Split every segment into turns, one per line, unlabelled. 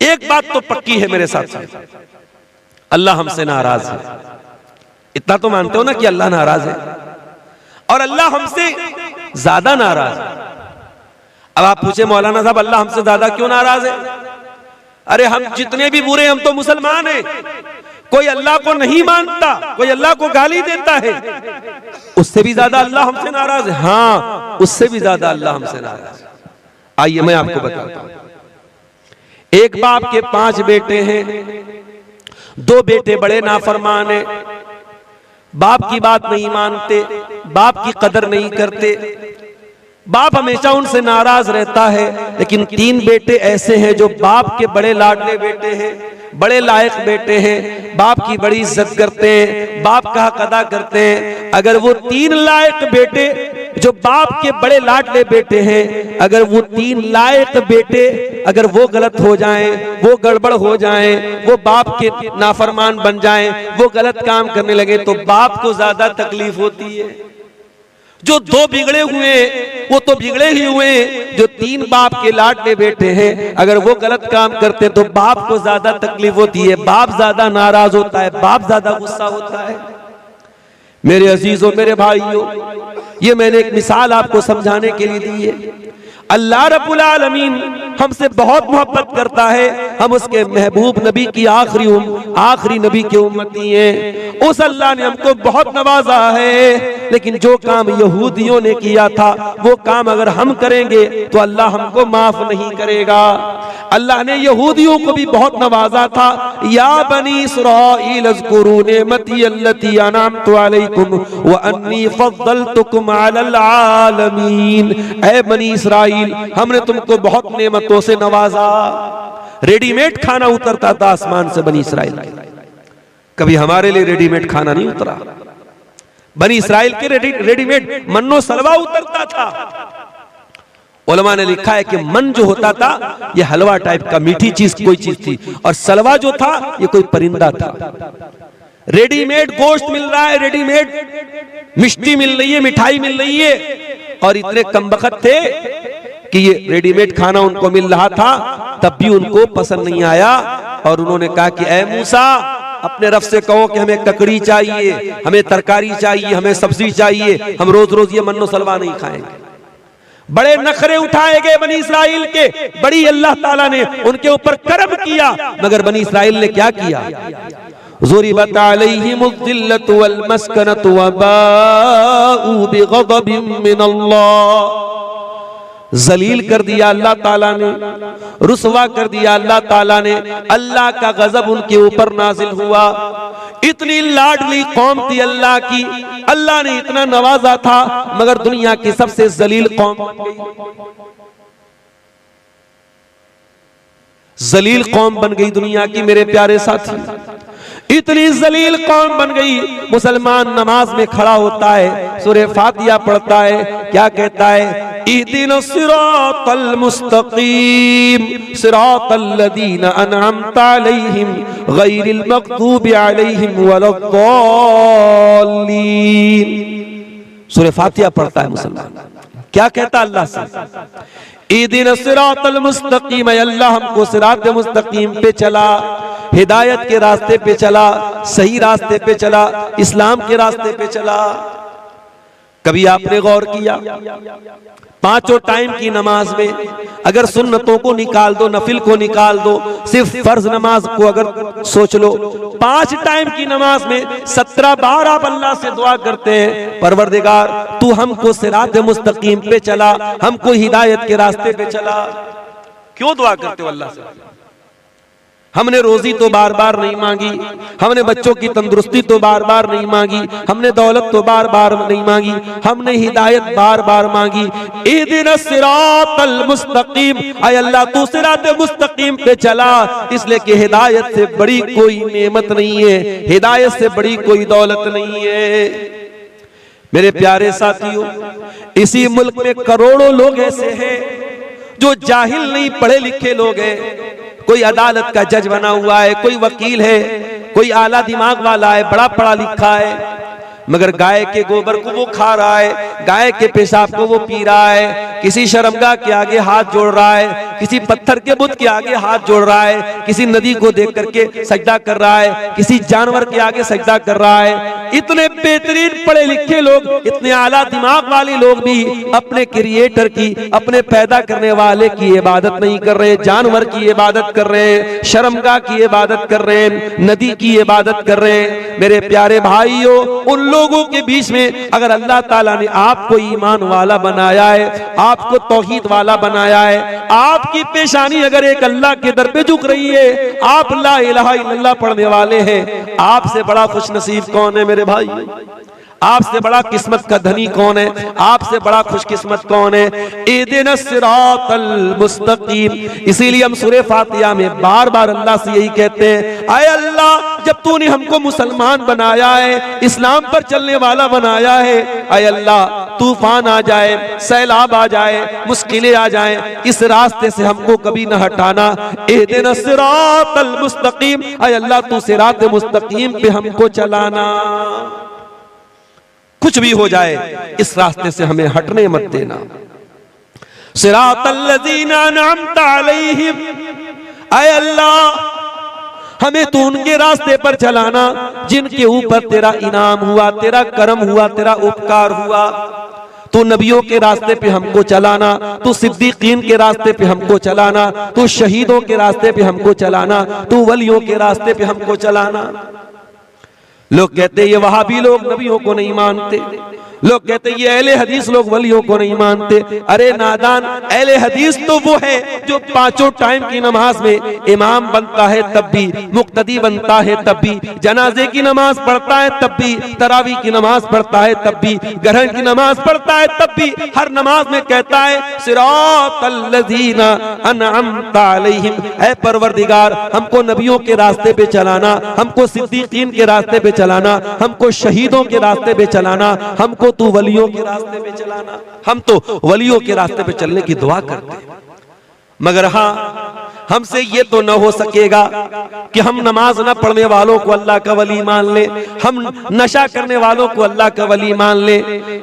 एक बात तो पक्की है मेरे साथ, अल्लाह हमसे नाराज है। इतना तो मानते हो ना कि अल्लाह नाराज है, और अल्लाह हमसे ज्यादा नाराज है। अब आप पूछे मौलाना साहब अल्लाह हमसे ज्यादा क्यों नाराज है? अरे हम जितने भी बुरे, हम तो मुसलमान हैं। कोई अल्लाह को नहीं मानता, कोई अल्लाह को गाली देता है, उससे भी ज्यादा अल्लाह हमसे नाराज है। हाँ, उससे भी ज्यादा अल्लाह हमसे नाराज है। आइए मैं आपको बताता हूं। एक बाप के 5 बेटे हैं, 2 बेटे बड़े नाफरमान हैं, बाप की बात नहीं मानते, बाप की कदर नहीं करते, बाप हमेशा उनसे नाराज रहता है। लेकिन 3 बेटे ऐसे हैं जो बाप के बड़े लाडले बेटे हैं, बड़े लायक बेटे हैं, बाप की बड़ी इज्जत करते हैं, बाप का हक अदा करते हैं। अगर वो 3 लायक बेटे जो बाप के बड़े लाडले बेटे हैं, अगर वो 3 लायक बेटे अगर वो गलत हो जाएं, वो गड़बड़ हो जाएं, वो बाप के नाफरमान बन जाएं, वो गलत काम करने लगे, तो बाप को ज्यादा तकलीफ होती है। जो 2 बिगड़े हुए वो तो बिगड़े ही हुए, जो 3 बाप के लाडले बेटे हैं अगर वो गलत काम करते तो बाप को ज्यादा तकलीफ होती है, बाप ज्यादा नाराज होता है, बाप ज्यादा गुस्सा होता है। मेरे अजीजों, मेरे भाइयों, ये मैंने एक मिसाल आपको समझाने के लिए दी है। अल्लाह रब्बुल आलमीन हमसे बहुत मोहब्बत करता है, हम उसके महबूब नबी की आखिरी नबी के उम्मती हैं। उस अल्लाह ने हमको बहुत नवाजा है, लेकिन जो काम यहूदियों ने किया था वो काम अगर हम करेंगे तो अल्लाह हमको माफ नहीं करेगा। अल्लाह ने यहूदियों को भी बहुत नवाजा था। या बनी इस्राईल अज़्कुरू निअमती अल्लती अनअमतु अलैकुम व अन्नी फद्दलतुकुम अलल आलमीन। ऐ बनी इस्राईल, हमने तुमको बहुत नेमतों से नवाजा। रेडीमेड खाना उतरता था आसमान से बनी इस्राईल, कभी हमारे लिए रेडीमेड खाना नहीं उतरा। बनी इस्राईल के रेडीमेड मन्नो सलवा उतरता था। उलमा ने लिखा है कि मन जो होता था ये हलवा टाइप का, मीठी चीज कोई चीज थी, और सलवा जो था ये कोई परिंदा था। रेडीमेड गोश्त मिल रहा है, रेडीमेड मिष्टी मिल रही है, मिठाई मिल रही है, और इतने कमबख्त थे कि ये रेडीमेड खाना उनको मिल रहा था, तब भी उनको पसंद नहीं आया। और उन्होंने कहा कि ऐ मूसा, अपने रब से कहो कि हमें ककड़ी चाहिए, हमें तरकारी चाहिए, हमें सब्जी चाहिए, हम रोज रोज ये मन्नो सलवा नहीं खाएंगे। बड़े नखरे उठाए गए बनी इस्राइल के, बड़ी अल्लाह ताला ने उनके ऊपर करम किया, मगर बनी इस्राइल ने क्या किया? ज़ुरिबत अलैहिमुज़्ज़िल्लतु वल मस्कनतु व बाऊ बिग़ज़बिन मिनल्लाह। जलील कर दिया अल्लाह ताला ने, रुसवा कर दिया अल्लाह ताला ने, अल्लाह का गजब उनके ऊपर नाजिल हुआ। इतनी लाडली कौम थी अल्लाह की, अल्लाह ने इतना नवाजा था, मगर दुनिया की सबसे जलील कौम बन गई। जलील कौम बन गई दुनिया की मेरे प्यारे साथी, इतनी जलील कौम बन गई। मुसलमान नमाज में खड़ा होता है, सूरह फातिहा पढ़ता है, क्या कहता है? इहदिनस सिरातल मुस्तकीम सिरातल लदीना अनअमता अलैहिम गैरिल मग़दूबि अलैहिम वलद्दाल्लीन। सूरह फातिहा पढ़ता है मुसलमान, क्या कहता अल्लाह से? इहदिनस सिरातल मुस्तकीम, अल्लाह हमको सिरात मुस्तकीम पे चला, हिदायत के रास्ते पे चला, सही रास्ते पे चला, इस्लाम के रास्ते पे चला। कभी आपने गौर किया? 5 टाइम की नमाज में अगर सुन्नतों को निकाल दो, नफिल को निकाल दो, सिर्फ फर्ज नमाज को अगर सोच लो, 5 टाइम की नमाज में 17 बार आप अल्लाह से दुआ करते हैं, परवरदिगार तू हमको सिरात मुस्तकीम पे चला, हमको हिदायत के रास्ते पे चला। क्यों दुआ करते हो अल्लाह से? हमने रोजी तो बार बार नहीं मांगी, हमने बच्चों की तंदुरुस्ती तो बार बार नहीं मांगी, हमने दौलत तो बार बार नहीं मांगी, हमने हिदायत बार बार मांगी। इहदिनस सिरातल मुस्तकीम, ऐ अल्लाह तू सिरात मुस्तकीम पे चला, इसलिए कि हिदायत से बड़ी कोई नेमत नहीं है, हिदायत से बड़ी कोई दौलत नहीं है। मेरे प्यारे साथियों, इसी मुल्क में करोड़ों लोग ऐसे हैं जो जाहिल नहीं, पढ़े लिखे लोग हैं। कोई अदालत का जज बना हुआ है, कोई वकील है, कोई आला दिमाग वाला है, बड़ा पढ़ा लिखा है, मगर गाय के गोबर को वो खा रहा है, गाय के पेशाब को वो पी रहा है, किसी शर्मगाह के आगे हाथ जोड़ रहा है, किसी पत्थर के बुत के आगे हाथ जोड़ रहा है, किसी नदी को देख करके सजदा कर रहा है, किसी जानवर के आगे सजदा कर रहा है। इतने बेहतरीन पढ़े लिखे लोग, इतने आला दिमाग वाले लोग भी अपने क्रिएटर की, अपने पैदा करने वाले की इबादत नहीं कर रहे, जानवर की इबादत कर रहे हैं, शर्मगाह की इबादत कर रहे हैं, नदी की इबादत कर रहे हैं। मेरे प्यारे भाइयों, उन लोगों के बीच में अगर अल्लाह ताला ने आपको ईमान वाला बनाया है, आपको तौहीद वाला बनाया है, आपकी पेशानी अगर एक अल्लाह के दर पे झुक रही है, आप ला इलाहा इल्लल्लाह पढ़ने वाले हैं, आपसे बड़ा खुश नसीब कौन है मेरे भाई? आपसे बड़ा किस्मत का धनी कौन है? आपसे बड़ा खुशकिस्मत कौन है? इहदिनस सिरातल मुस्तकीम। इसीलिए हम सूरह फातिहा में बार बार अल्लाह से यही कहते हैं, आए अल्लाह, जब तूने हमको मुसलमान बनाया है, इस्लाम पर चलने वाला बनाया है, आए अल्लाह, तूफान आ जाए, सैलाब आ जाए, मुश्किलें आ जाए, इस रास्ते से हमको कभी न हटाना। इहदिनस सिरातल मुस्तकीम, आए अल्लाह, तू सिरात मुस्तकीम पे हमको चलाना। कुछ भी हो जाए, इस रास्ते से हमें हटने मत देना। सिरातल्लज़ीना अनअमता अलैहिम, ऐ अल्लाह, हमें तू उनके रास्ते पर चलाना जिनके ऊपर तेरा इनाम हुआ, तेरा करम हुआ, तेरा उपकार हुआ। तू नबियों के रास्ते पे हमको चलाना, तू सिद्दीकीन के रास्ते पे हमको चलाना, तू शहीदों के रास्ते पे हमको चलाना, तू वलियों के रास्ते पे हमको चलाना। लोग कहते ये वहाबी लोग नबियों को नहीं मानते, लोग कहते ये अहले हदीस लोग वलियों को नहीं मानते। अरे नादान, अहले हदीस तो वो है जो पांचों टाइम की नमाज में इमाम बनता है तब भी, मुक्तदी बनता है तब भी, जनाजे की नमाज पढ़ता है तब भी, तरावी की नमाज पढ़ता है तब भी, ग्रहण की नमाज पढ़ता है तब भी, हर नमाज में कहता है सिरातल्लज़ीना अनअमता अलैहिम, ऐ परवरदिगार, हमको नबियों के रास्ते पे चलाना, हमको सिद्दीकीन के रास्ते पे चलाना, हमको शहीदों के रास्ते पे चलाना, हमको तू वलियों के रास्ते पे चलाना। हम तो वलियों के रास्ते पे चलने की दुआ करते हैं, मगर हाँ, हमसे ये तो न हो सकेगा कि हम नमाज न पढ़ने वालों को अल्लाह का वली मान ले, हम नशा करने वालों को अल्लाह का वली मान ले,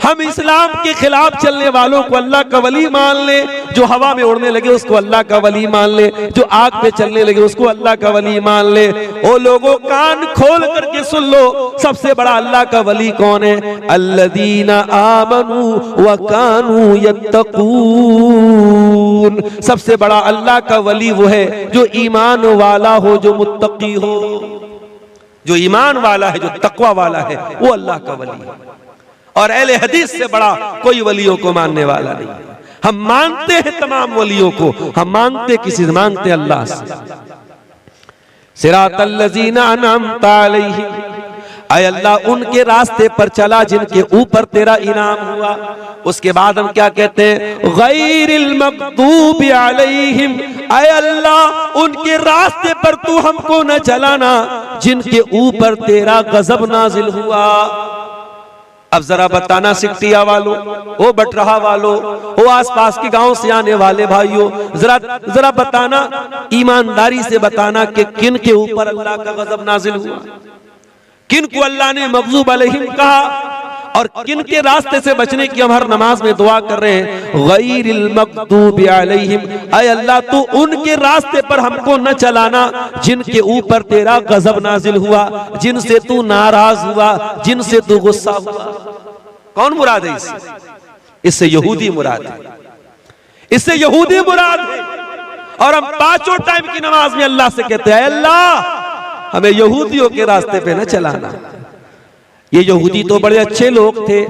हम इस्लाम के खिलाफ चलने वालों को अल्लाह का वली मान ले, जो हवा में उड़ने लगे उसको अल्लाह का वली मान ले, जो आग पे चलने लगे उसको अल्लाह का वली मान ले। ओ लोगों, कान खोल करके सुन लो, सबसे बड़ा अल्लाह का वली कौन है? अल्लज़ीना आमनू व कानू यत्तकून। सबसे बड़ा अल्लाह का वली वो है जो ईमान वाला हो, जो मुत्तकी हो, जो ईमान वाला है, जो तकवा वाला है, वो अल्लाह का वली है। और अहले हदीस से बड़ा कोई वलियों को मानने वाला नहीं। हम मानते हैं तमाम वलियों को, हम मानते अल्लाह से। सिरातल्लज़ीना अनअमता अलैहिम, ऐ अल्लाह, उनके रास्ते पर चला जिनके ऊपर तेरा इनाम हुआ। उसके बाद हम क्या कहते हैं? गैरिल मग़दूबि अलैहिम, ऐ अल्लाह, उनके रास्ते पर तू हमको न चलाना जिनके ऊपर तेरा गजब नाजिल हुआ। अब जरा बताना सिकटिया वालों, ओ बटरहा वालों, ओ आसपास के गांव से आने वाले भाइयों, जरा बताना, ईमानदारी से बताना कि किन के ऊपर अल्लाह का गजब नाजिल हुआ, किन को अल्लाह ने मग़ज़ूब अलैहिम कहा, और किन के रास्ते से बचने की हम हर नमाज में दुआ कर रहे हैं। गैरिल मग़दूबि अलैहिम, ऐ अल्लाह, तू उनके रास्ते पर हमको न चलाना जिनके ऊपर तेरा गजब नाजिल हुआ, जिनसे तू नाराज हुआ, जिनसे तू गुस्सा हुआ। कौन मुराद है इससे? इससे यहूदी मुराद है, इससे यहूदी मुराद है। और हम पांचों टाइम की नमाज में अल्लाह से कहते हैं, अल्लाह, हमें यहूदियों के रास्ते पे न चलाना। ये यहूदी तो बड़े अच्छे लोग थे,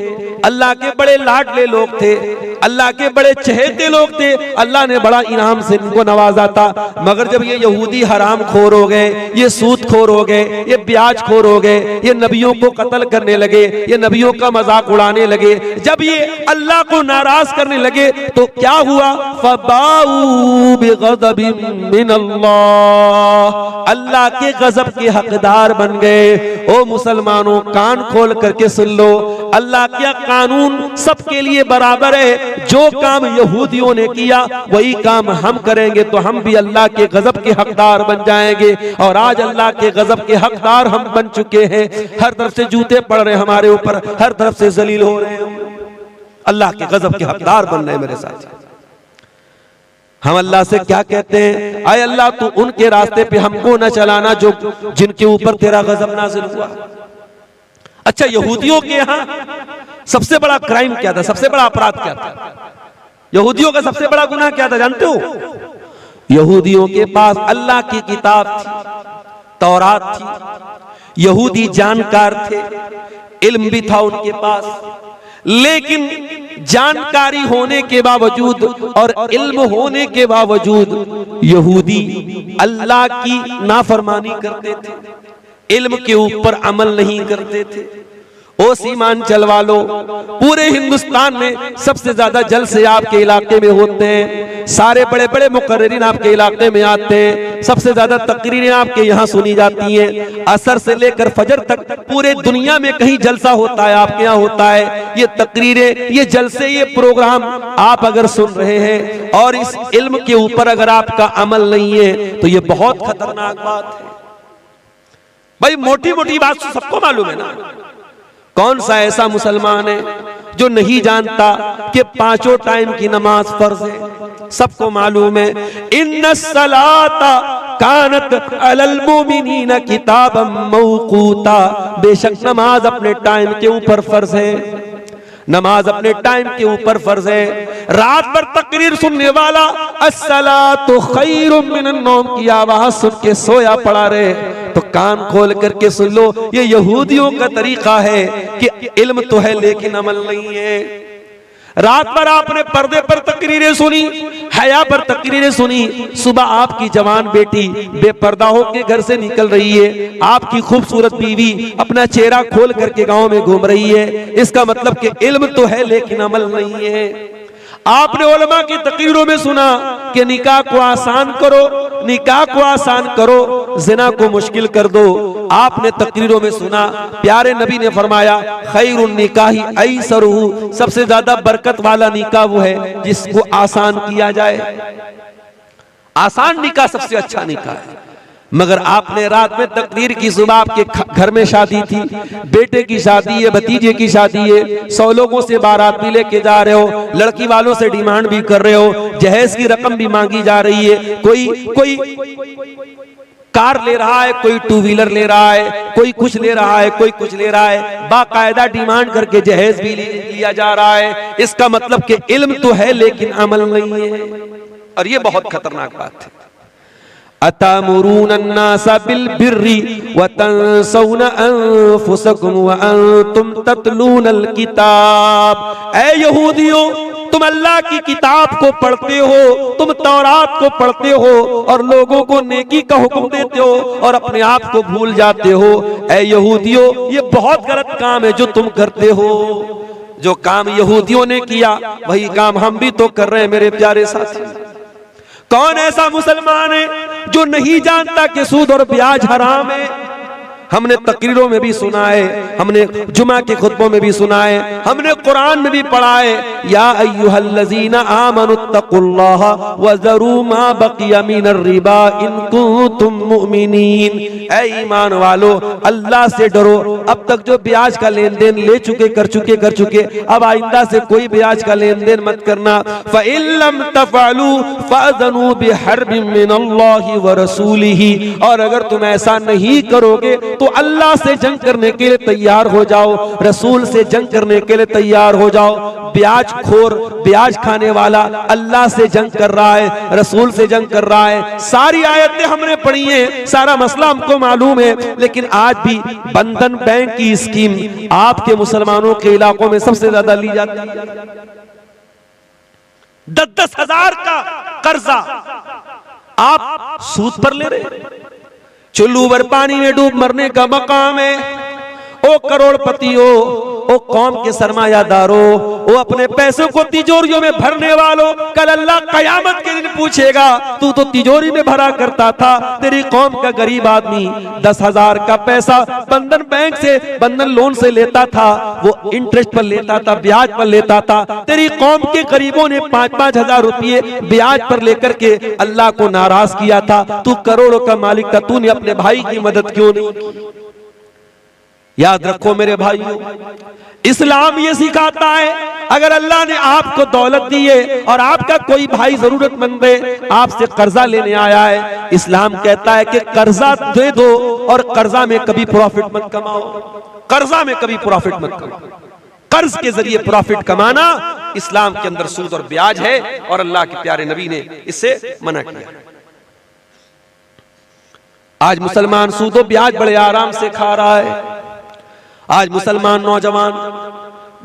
अल्लाह के बड़े लाडले लोग थे, अल्लाह के बड़े चहेते लोग थे, अल्लाह ने बड़ा इनाम से इनको नवाजा था। मगर जब ये यहूदी हराम खोर हो गए, ये सूद खोर हो गए, ये ब्याज खोर हो गए, ये नबियों को कत्ल करने लगे, ये नबियों का मजाक उड़ाने लगे, जब ये अल्लाह को नाराज करने लगे तो क्या हुआ? फबाऊ बिग़ज़बिन मिनल्लाह, अल्लाह के गजब के हकदार बन गए। ओ मुसलमानों, कान खोल करके सुन लो, अल्लाह का कानून सबके लिए बराबर है। जो काम यहूदियों ने किया वही काम हम करेंगे तो हम भी अल्लाह के गजब के हकदार बन जाएंगे। और आज अल्लाह के गजब के हकदार हम बन चुके हैं। हर तरफ से जूते पड़ रहे हमारे ऊपर, हर तरफ से जलील हो रहे हैं, अल्लाह के गजब के हकदार बन रहे हैं मेरे साथ। हम अल्लाह से क्या कहते हैं, आए अल्लाह तू उनके रास्ते पे हमको न चलाना जो जिनके ऊपर तेरा गजब नाज़िल हुआ। अच्छा, यहूदियों के यहाँ सबसे बड़ा क्राइम क्या था, सबसे बड़ा अपराध क्या था? यहूदियों का सबसे बड़ा गुनाह क्या था जानते हो? यहूदियों के पास अल्लाह की किताब थी, तौरात थी, यहूदी जानकार थे, इल्म भी था उनके पास, लेकिन जानकारी होने के बावजूद और इल्म होने के बावजूद यहूदी अल्लाह की नाफरमानी करते थे, इल्म के ऊपर अमल नहीं करते थे। ओ सीमांचल वालों, पूरे हिंदुस्तान में सबसे ज्यादा जलसे आपके इलाके में होते हैं, सारे बड़े बड़े मुकर्रिरीन आपके इलाके में आते हैं, सबसे ज्यादा तकरीरें आपके यहाँ सुनी जाती हैं, असर से लेकर फजर तक पूरे दुनिया में कहीं जलसा होता है, आपके यहाँ होता है। ये तकरीरें, ये जलसे, ये प्रोग्राम आप अगर सुन रहे हैं और इस इल्म के ऊपर अगर आपका अमल नहीं है तो ये बहुत खतरनाक बात है। भाई मोटी मोटी बात तो सबको मालूम है ना, कौन सा ऐसा मुसलमान है जो नहीं जानता कि पांचों टाइम की नमाज फर्ज है? सबको मालूम है, इन्नस्सलाता कानत अलल मुमिनीना किताबम मौकूता, बेशक नमाज अपने टाइम के ऊपर फर्ज है, नमाज अपने टाइम के ऊपर फर्ज है। रात भर तकरीर सुनने वाला अस्सलातु खैरुम मिनन नौम की आवाज सुन के सोया पड़ा रहे, तो कान खोल करके सुन लो, ये यहूदियों का तरीका है कि इल्म तो है लेकिन अमल नहीं है। रात भर आपने पर्दे पर तकरीरें सुनी, हया पर तकरीरें सुनी, सुबह आपकी जवान बेटी बेपर्दा होकर घर से निकल रही है, आपकी खूबसूरत बीवी अपना चेहरा खोल करके गांव में घूम रही है, इसका मतलब कि इल्म तो है लेकिन अमल नहीं है। आपने उलमा की तकरीरों में सुना कि निकाह को आसान करो, निकाह को आसान करो, जिना को मुश्किल कर दो। आपने तकरीरों में सुना प्यारे नबी ने फरमाया खैरुन निकाही ऐसरुहु, सबसे ज्यादा बरकत वाला निकाह वो है जिसको आसान किया जाए। आसान निकाह सबसे अच्छा निकाह है। मगर आपने रात में तकरीर की, सुबह आपके घर में शादी थी, बेटे की शादी है, भतीजे की शादी है, 100 लोगों से बारात भी लेके जा रहे हो, लड़की वालों से डिमांड भी कर रहे हो, जहेज की रकम भी मांगी जा रही है, कोई कार ले रहा है, कोई 2 व्हीलर ले रहा है, कोई कुछ ले रहा है, कोई कुछ ले रहा है, बाकायदा डिमांड करके जहेज भी लिया जा रहा है। इसका मतलब कि इल्म तो है लेकिन अमल नहीं है, और ये बहुत खतरनाक बात है। अतामुरून अन्नासा बिल बिर्री व तंसौन अनफुसकुम व अंतुम ततलूनल किताब। ऐ यहूदियों, तुम अल्लाह की किताब को पढ़ते हो, तुम तौरात को पढ़ते हो और लोगों को नेकी का हुक्म देते हो और अपने आप को भूल जाते हो। ऐ यहूदियों, ये बहुत गलत काम है जो तुम करते हो। जो काम यहूदियों ने किया वही काम हम भी तो कर रहे हैं मेरे प्यारे साथी। कौन ऐसा मुसलमान है जो नहीं जानता कि सूद और ब्याज हराम है? हमने तकरीरों में भी सुना है, हमने जुमा के खुतबों में भी सुना है, हमने कुरान में भी पढ़ा है, या अय्युहल्लज़ीना आमनुत्तकुल्लाह व ज़रू मा बक़िया मिनर रिबा इन कुंतुम मुमिनीन। ऐ ईमान वालो, अल्लाह से डरो। अब तक जो ब्याज का लेन देन ले चुके कर चुके, अब आइंदा से कोई ब्याज का लेन देन मत करना। फ़इन लम तफ़अलू फ़अज़नू बिहर्बिन मिनल्लाहि व रसूलिही, और अगर तुम ऐसा नहीं करोगे तो अल्लाह से जंग करने के लिए तैयार हो जाओ, रसूल से जंग करने के लिए तैयार हो जाओ। ब्याज खोर, ब्याज खाने वाला अल्लाह से जंग कर रहा है, रसूल से जंग कर रहा है। सारी आयतें हमने पढ़ी हैं, सारा मसला हमको मालूम है, लेकिन आज भी बंधन बैंक की स्कीम आपके मुसलमानों के इलाकों में सबसे ज्यादा ली जाती है। 10-10 हजार का कर्जा आप सूद पर ले रहे, चुल्लू भर पानी में डूब मरने का मकाम है। ओ करोड़पति हो, ओ कौम के सरमायादारो, ओ अपने पैसों को तिजोरियों में भरने वालों, कल अल्लाह कयामत के दिन पूछेगा तू तो तिजोरी में भरा करता था। तेरी कौम का गरीब आदमी 10,000 का पैसा बंधन बैंक से, बंधन लोन से लेता था, वो इंटरेस्ट पर लेता था, ब्याज पर लेता था। तेरी कौम के गरीबों ने 5-5 हजार रुपये ब्याज पर लेकर के अल्लाह को नाराज किया था। तू करोड़ों का मालिक था, तूने अपने भाई की मदद क्यों नहीं की? याद रखो मेरे भाइयों, इस्लाम ये सिखाता है अगर अल्लाह ने आपको दौलत दी है और आपका कोई भाई जरूरतमंद है, आपसे कर्जा लेने आया है, इस्लाम कहता है कि कर्जा दे दो और कर्जा में कभी प्रॉफिट मत कमाओ। कर्जा में कभी प्रॉफिट मत कमाओ। कर्ज के जरिए प्रॉफिट कमाना इस्लाम के अंदर सूद और ब्याज है और अल्लाह के प्यारे नबी ने इससे मना किया। आज मुसलमान सूद और ब्याज बड़े आराम से खा रहा है। आज मुसलमान नौजवान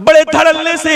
बड़े धड़ल्ले से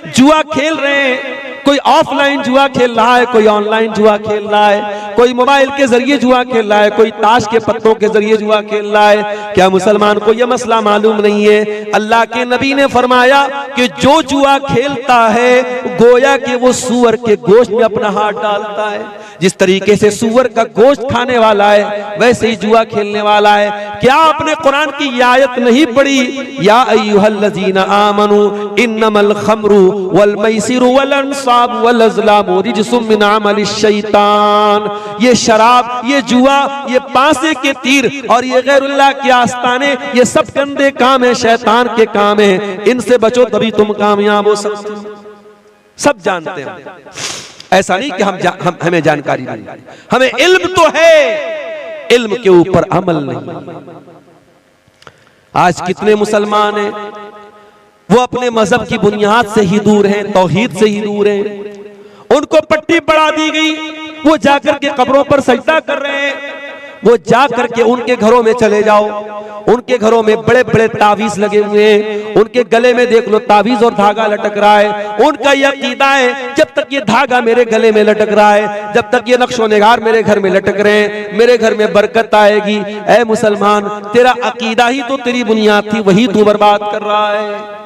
जुआ खेल रहे हैं। कोई ऑफलाइन जुआ खेल रहा है, कोई ऑनलाइन जुआ खेल रहा है, कोई मोबाइल के जरिए जुआ खेल रहा है, कोई ताश के पत्तों के जरिए जुआ खेल रहा है। क्या मुसलमान को यह मसला मालूम नहीं है? अल्लाह के नबी ने फरमाया कि जो जुआ खेलता है गोया कि वो सूअर के गोश्त में अपना हाथ डालता है। जिस तरीके से सूअर का गोश्त खाने वाला है वैसे ही जुआ खेलने वाला है। क्या आपने कुरान की ये आयत नहीं पढ़ी? या अय्युहल्लज़ीना आमनू इन्नमल खम्रु वल मैसिरु वल अंसाब वल अज़लामु रिज्सुम मिन अमलिश शैतान। ये शराब, ये जुआ, ये पासे के तीर और ये गैरुल्लाह के आस्ताने, ये सब गंदे काम है, शैतान के काम है। इनसे बचो तभी तुम कामयाब हो सकते हो। सब जानते हैं, ऐसा नहीं कि हमें जानकारी नहीं, हमें इल्म तो है, इल्म के ऊपर अमल नहीं। आज कितने मुसलमान हैं वो अपने मजहब की बुनियाद से ही दूर हैं, तौहीद से ही दूर हैं। उनको पट्टी पढ़ा दी गई, वो जाकर के कब्रों पर सजदा कर रहे हैं। वो जाकर के उनके घरों में चले जाओ, उनके घरों में बड़े बड़े तावीज लगे हुए हैं, उनके गले में देख लो तावीज और धागा लटक रहा है। उनका यह अकीदा है जब तक ये धागा मेरे गले में लटक रहा है, जब तक ये नक्शो निगार मेरे घर में लटक रहे हैं, मेरे घर में बरकत आएगी। ऐ मुसलमान, तेरा अकीदा ही तो तेरी बुनियाद थी, वही तू बर्बाद कर रहा है।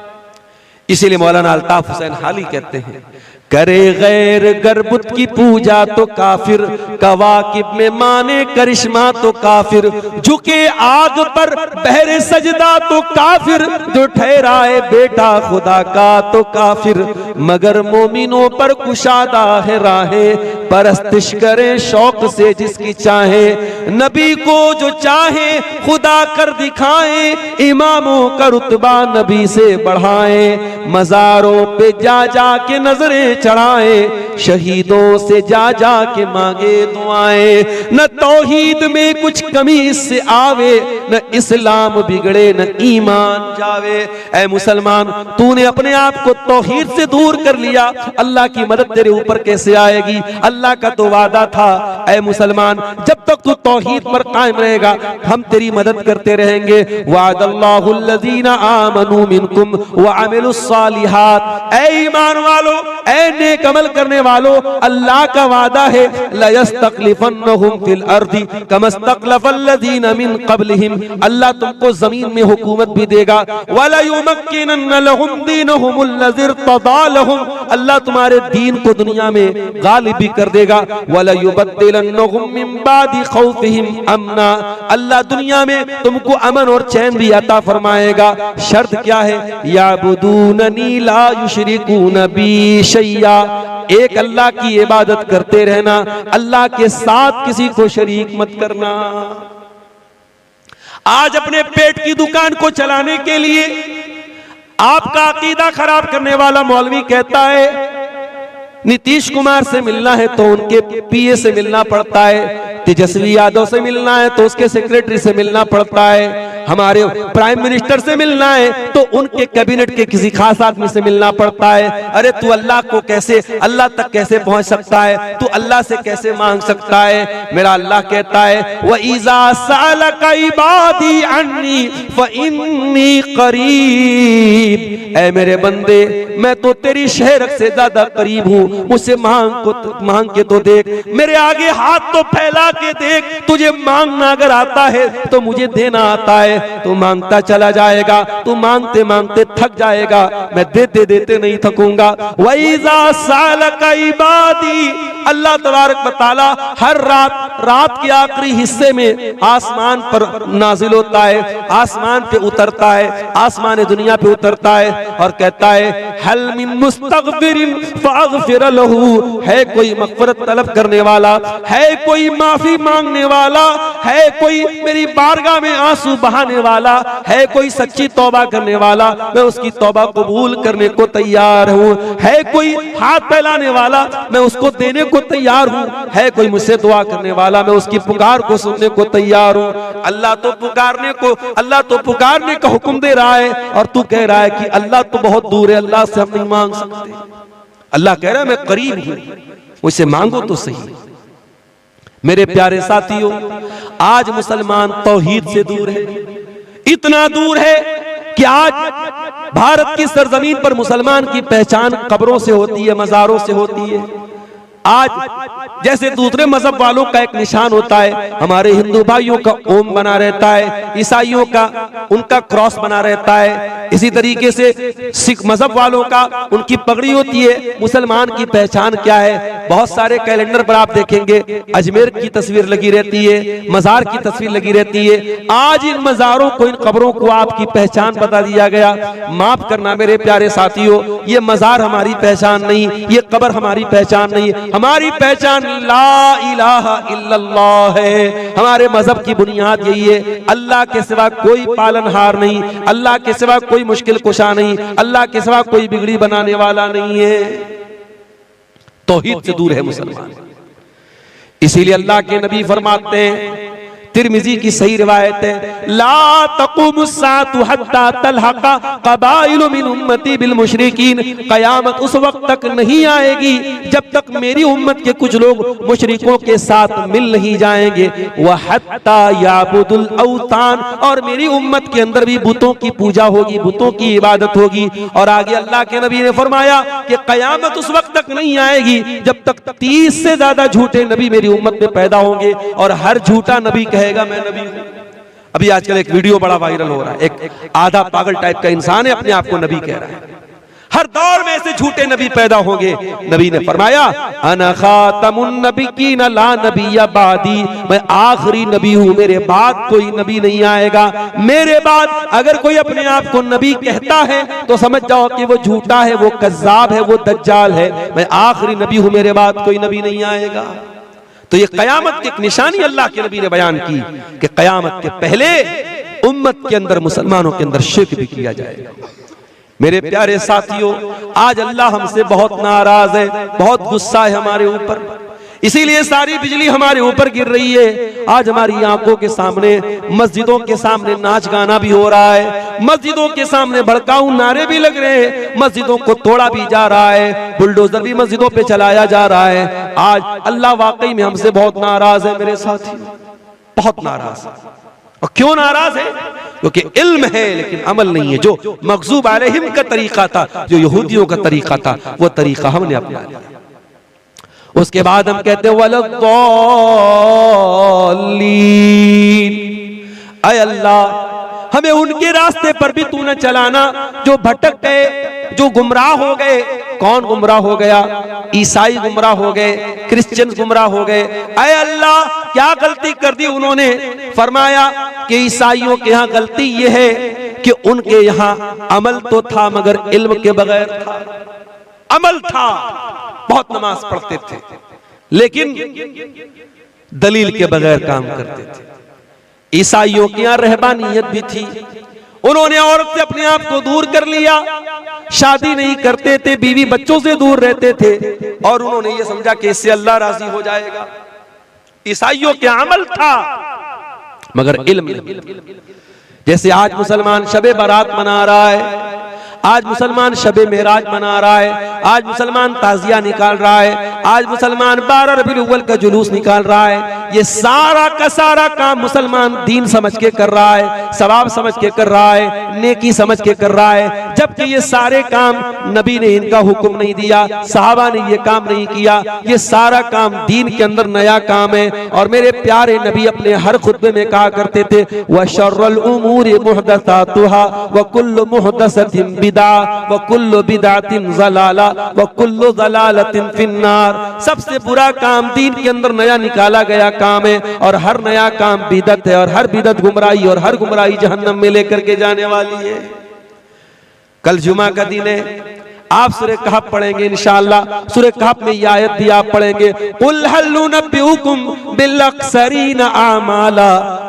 इसीलिए मौलाना अल्ताफ हुसैन हाली कहते हैं, करे गैर गरबुत की पूजा तो काफिर, कवाकिब में माने करिश्मा तो काफिर, झुके आग पर बहरे सजदा तो काफिर, जो ठहराए बेटा खुदा का तो काफिर, मगर मोमिनों पर कुशादा है राहें, परस्तिश करे शौक से जिसकी चाहे, नबी को जो चाहे खुदा कर दिखाए, इमामों का रुतबा नबी से बढ़ाए, मजारों पे जा जा के नजरें चढ़ाए, शहीदों से जा जा के मांगे दुआएं, न तौहीद में कुछ कमी इससे आवे, न इस्लाम बिगड़े न ईमान जावे। ऐ मुसलमान, तूने अपने आप को तौहीद से दूर कर लिया, अल्लाह की मदद तेरे ऊपर कैसे आएगी? अल्लाह का तो वादा था, ऐ मुसलमान, जब तक तू तौहीद पर कायम रहेगा हम तेरी मदद करते रहेंगे। वादल्लाहुल्लज़ीना आमनू मिनकुम व अमिलुस सालिहात। ऐ ईमान वालों, ऐ नेक अमल करने वालों, अल्लाह का वादा है, लयस्तखलिफन्नहुम फिल अर्दी कमस्तखलफल्लज़ीना मिन क़ब्लिहिम। अल्लाह तुमको जमीन में हुकूमत भी देगा। वला युमक्किनन्न लहुम दीनहुमुल्लज़ी इर्तदा लहुम। अल्लाह तुम्हारे दीन को दुनिया में गालिब भी कर देगा। वला युबद्दिलन्नहुम मिन बादि खौफिहिम अमना। अल्लाह दुनिया में तुमको अमन और चैन भी अता फरमाएगा। शर्त क्या है? याबुदूननी ला युशरिकून बी शैया। एक अल्लाह की इबादत करते रहना, अल्लाह के साथ किसी को शरीक मत करना। आज अपने पेट की दुकान को चलाने के लिए आपका अकीदा खराब करने वाला मौलवी कहता है नीतीश कुमार से मिलना है तो उनके पीए से मिलना पड़ता है, तेजस्वी यादव से मिलना है तो उसके सेक्रेटरी से मिलना पड़ता है, हमारे प्राइम मिनिस्टर से मिलना है तो उनके कैबिनेट के किसी खास आदमी से मिलना पड़ता है। अरे तू अल्लाह को कैसे, अल्लाह तक कैसे पहुंच सकता है? तू अल्लाह से कैसे मांग सकता है? मेरा अल्लाह कहता है व इज़ा सअलका इबादी अन्नी फइन्नी करीब। ऐ मेरे बंदे, मैं तो तेरी शहरत से ज्यादा करीब हूँ, मुझसे मांग के तो देख, मेरे आगे हाथ तो फैला के देख। तुझे मांगना अगर आता है तो मुझे देना आता है, तू मांगता चला जाएगा, तू मांगते मांगते थक जाएगा, मैं देते देते नहीं थकूंगा। वइज़ा सअलका इबादी अल्लाह तबारक व तआला हर रात के आखिरी हिस्से में आसमान पर नाजिल होता है, आसमान पे उतरता है, आसमान दुनिया पे उतरता है और कहता है हल मिन मुस्तगफिरिन फअगफिर लहू, है कोई मग़फ़िरत तलब करने वाला, है कोई माफी मांगने वाला, है कोई मेरी बारगाह में आंसू बहाने वाला, है कोई सच्ची तौबा करने वाला, मैं उसकी तौबा कबूल करने को तैयार हूँ, है कोई हाथ फैलाने वाला, मैं उसको देने को तैयार हूँ, है कोई मुझसे दुआ करने वाला, मैं उसकी पुकार को सुनने को तैयार हूँ। अल्लाह तो पुकारने का हुक्म दे रहा है और तू कह रहा है कि अल्लाह तो बहुत दूर है, अल्लाह से हम नहीं मांग सकते। अल्लाह कह रहा है मैं करीब हूँ, मुझसे मांगो तो सही। मेरे प्यारे साथियों, आज मुसलमान तौहीद से दूर है, इतना दूर है कि आज भारत की सरजमीन पर मुसलमान की पहचान कब्रों से होती है, मज़ारों से होती है। आज जैसे दूसरे मजहब वालों का एक निशान होता है, हमारे हिंदू भाइयों का ओम बना रहता है, ईसाइयों का उनका क्रॉस बना रहता है, इसी तरीके से सिख मजहब वालों का उनकी पगड़ी होती है। मुसलमान की पहचान क्या है? बहुत सारे कैलेंडर पर आप देखेंगे अजमेर की तस्वीर लगी रहती है, मजार की तस्वीर लगी रहती है। आज इन मजारों को, इन कब्रों को आपकी पहचान बता दिया गया। माफ करना मेरे प्यारे साथियों, ये मजार हमारी पहचान नहीं, ये कब्र हमारी पहचान नहीं, हमारी पहचान ला इलाहा इल्लल्लाह है। हमारे मजहब की बुनियाद यही है, अल्लाह के सिवा कोई पालनहार नहीं, अल्लाह के सिवा कोई मुश्किल कुशा नहीं, अल्लाह के सिवा कोई बिगड़ी बनाने वाला नहीं है। तौहीद से दूर है मुसलमान। इसीलिए अल्लाह के नबी फरमाते हैं, तिरमिजी की सही रिवायत है, ला तक़ूमुस्साअतु हत्ता तलहक़ा क़बाइलु मिन उम्मती बिल मुशरिकीन, क़यामत उस वक्त तक नहीं आएगी जब तक मेरी उम्मत के कुछ लोग मुशरिकों के साथ मिल नहीं जाएंगे। व हत्ता याबुदुल औतान, और मेरी उम्मत के अंदर भी बुतों की पूजा होगी, बुतों की इबादत होगी। और आगे अल्लाह के नबी ने फरमाया कि क़यामत उस वक्त तक नहीं आएगी जब तक 30 से ज्यादा झूठे नबी मेरी उम्मत में पैदा होंगे और हर झूठा नबी कहेगा मैं नबी हूं। अभी आजकल एक वीडियो बड़ा वायरल हो रहा है, एक आधा पागल टाइप का इंसान है, अपने आप को नबी कह रहा है। हर दौर में ऐसे झूठे नबी पैदा होंगे। नबी ने फरमाया अना खातमुन नबिय्यीन ला नबिय्य बादी, मैं आखिरी नबी हूं, मेरे बाद कोई नबी नहीं आएगा। मेरे बाद अगर कोई अपने आप को नबी कहता है तो समझ जाओ कि वो झूठा है, वो कज्जाब है, वो दज्जाल है। मैं आखिरी नबी हूं, मेरे बाद कोई नबी नहीं आएगा। तो ये कयामत की एक निशानी अल्लाह के नबी ने बयान की कि कयामत के पहले उम्मत के अंदर, मुसलमानों के अंदर शिर्क भी किया जाएगा। मेरे प्यारे साथियों, आज अल्लाह हमसे बहुत नाराज है, बहुत गुस्सा है हमारे ऊपर, इसीलिए सारी बिजली हमारे ऊपर गिर रही है। आज हमारी आंखों के सामने, मस्जिदों के सामने नाच गाना भी हो रहा है, मस्जिदों के सामने भड़काऊ नारे भी लग रहे हैं, मस्जिदों को तोड़ा भी जा रहा है, बुलडोजर भी मस्जिदों पे चलाया जा रहा है। आज अल्लाह वाकई में हमसे बहुत नाराज है मेरे साथियों, बहुत नाराज है। और क्यों नाराज है? क्योंकि इल्म है लेकिन अमल नहीं है। जो मग़ज़ूब अलैहिम का तरीका था, जो यहूदियों का तरीका था, वो तरीका हमने अपना लिया। उसके बाद हम कहते हैं वलद्दॉलीन, ऐ अल्लाह हमें उनके रास्ते पर भी तू न चलाना जो भटक गए, जो गुमराह हो गए। कौन गुमराह हो गया? ईसाई गुमराह हो गए, क्रिश्चियन गुमराह हो गए। ऐ अल्लाह क्या गलती कर दी उन्होंने? फरमाया कि ईसाइयों के यहाँ गलती यह है कि उनके यहाँ अमल तो था मगर इल्म के बगैर था। अमल था, बहुत नमाज पढ़ते थे लेकिन दलील के बगैर काम करते थे। ईसाइयों की यहाँ रहबानियत भी थी, उन्होंने औरत से अपने आप को दूर कर लिया, शादी नहीं करते थे, बीवी बच्चों से दूर रहते थे और उन्होंने ये समझा कि इससे अल्लाह राजी हो जाएगा। ईसाइयों के अमल था मगर इल्म नहीं। जैसे आज मुसलमान शबे बारात मना रहा है, आज मुसलमान शबे मेराज मना रहा है, आज मुसलमान ताजिया निकाल रहा है, आज मुसलमान 12 रबीउल अव्वल का जुलूस निकाल रहा है। ये सारा का सारा काम मुसलमान दीन समझ के कर रहा है, सवाब समझ के कर रहा है, नेकी समझ के कर रहा है, जबकि ये सारे काम नबी ने इनका हुक्म नहीं दिया, सहाबा ने ये काम नहीं किया। ये सारा काम दीन के अंदर नया काम है। और मेरे प्यारे नबी अपने हर खुतबे में कहा करते थे व शर्रुल उमूरि मुहदसातुहा व कुल्लु मुहदसतिन बिदा व कुल्लु बिदातिन ज़लाला व कुल्लु ज़लालतिन फिन्नार। सबसे बुरा काम दीन के अंदर नया निकाला गया काम है, और हर नया काम बिदत है, और हर बिदत गुमराही, और हर गुमराही जहन्नम में लेकर के जाने वाली है। कल जुमा का दिन है, आप सूरह कहफ पढ़ेंगे इंशाअल्लाह। सूरह कहफ में ये आयत भी आप पढ़ेंगे, कुल हल नुनब्बिउकुम बिल अक्सरीना आमाला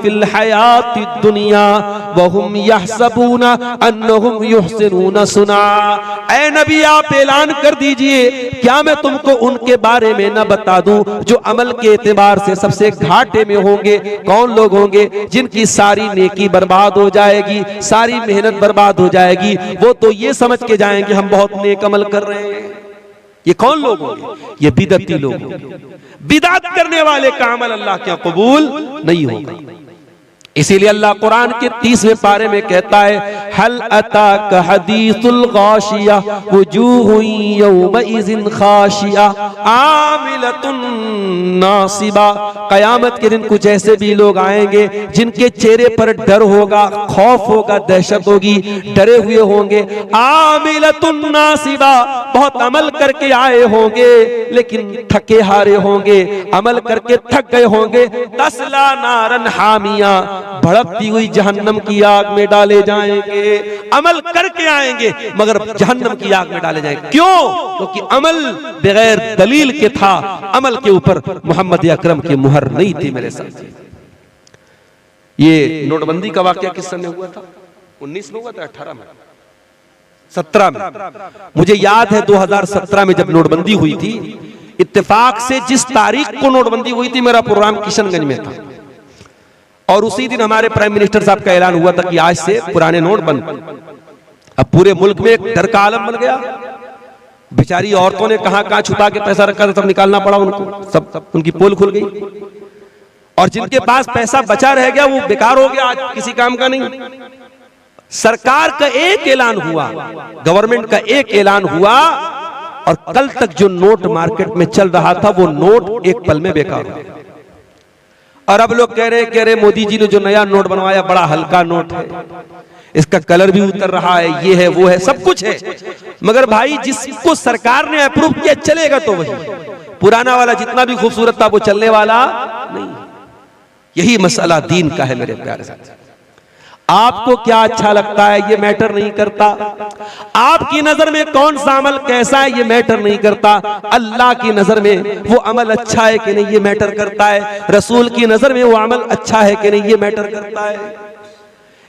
फिल हयातिद दुनिया व हुम यहसबूना अन्नहुम युहसिनूना सुना। ऐ नबी, आप ऐलान कर दीजिए, क्या मैं तुमको उनके बारे में न बता दूं जो अमल के एतबार से सबसे घाटे में होंगे। कौन लोग होंगे? जिनकी सारी नेकी बर्बाद हो जाएगी, सारी मेहनत बर्बाद हो जाएगी। वो तो ये समझ के जाएंगे हम बहुत नेक अमल कर रहे हैं। ये कौन लोग होंगे? ये बिदती लोग होंगे। बिदात करने वाले का अमल अल्लाह के यहाँ कबूल नहीं होगा। इसीलिए अल्लाह कुरान के 30वें पारे में कहता है, हल अताका हदीसुल गाशिया वुजूहुन यौमइज़िन खाशिया आमिलतुन नासिबा। कयामत के दिन कुछ ऐसे भी लोग आएंगे जिनके चेहरे पर डर होगा, खौफ होगा, दहशत होगी, डरे हुए होंगे। आमिलतुन नासिबा, बहुत अमल करके आए होंगे लेकिन थके हारे होंगे, अमल करके थक गए होंगे। तस्ला नारन हामिया, भड़कती हुई जहन्नम की आग में डाले जाएंगे। अमल करके आएंगे मगर जहन्नम की आग में डाले जाएंगे। क्यों? क्योंकि अमल बगैर दलील के था, अमल के ऊपर मोहम्मद अकरम की मुहर नहीं थी। मेरे साथ ये नोटबंदी का वाकया किस सन में हुआ था? 19 में हुआ था, 18 में, 17 में। मुझे याद है 2017 में जब नोटबंदी हुई थी, इत्तेफाक से जिस तारीख को नोटबंदी हुई थी, मेरा प्रोग्राम किशनगंज में था, और उसी दिन हमारे प्राइम मिनिस्टर साहब का ऐलान हुआ था कि आज से पुराने नोट बंद। अब पूरे मुल्क में एक डर का आलम बन गया। बेचारी औरतों ने कहां छुपा के पैसा रखा था, सब निकालना पड़ा उनको, सब उनकी पोल खुल गई। और जिनके पास पैसा बचा रह गया वो बेकार हो गया, आज किसी काम का नहीं। सरकार का एक ऐलान हुआ, गवर्नमेंट का एक ऐलान हुआ, और कल तक जो नोट मार्केट में चल रहा था वो नोट एक पल में बेकार हो गया। और अब लोग कह रहे मोदी जी ने जो नया नोट बनवाया बड़ा हल्का नोट है, इसका कलर भी उतर रहा है, ये है वो है, सब कुछ है। मगर भाई जिसको सरकार ने अप्रूव किया चलेगा तो वही, पुराना वाला जितना भी खूबसूरत था वो चलने वाला नहीं। यही मसला दीन का है मेरे प्यारे साथी। आपको क्या अच्छा लगता है ये मैटर नहीं करता, आपकी नजर में कौन सा अमल कैसा है ये मैटर नहीं करता, अल्लाह की नजर में वो अमल अच्छा है कि नहीं ये मैटर करता है, रसूल की नजर में वो अमल अच्छा है कि नहीं ये मैटर करता है।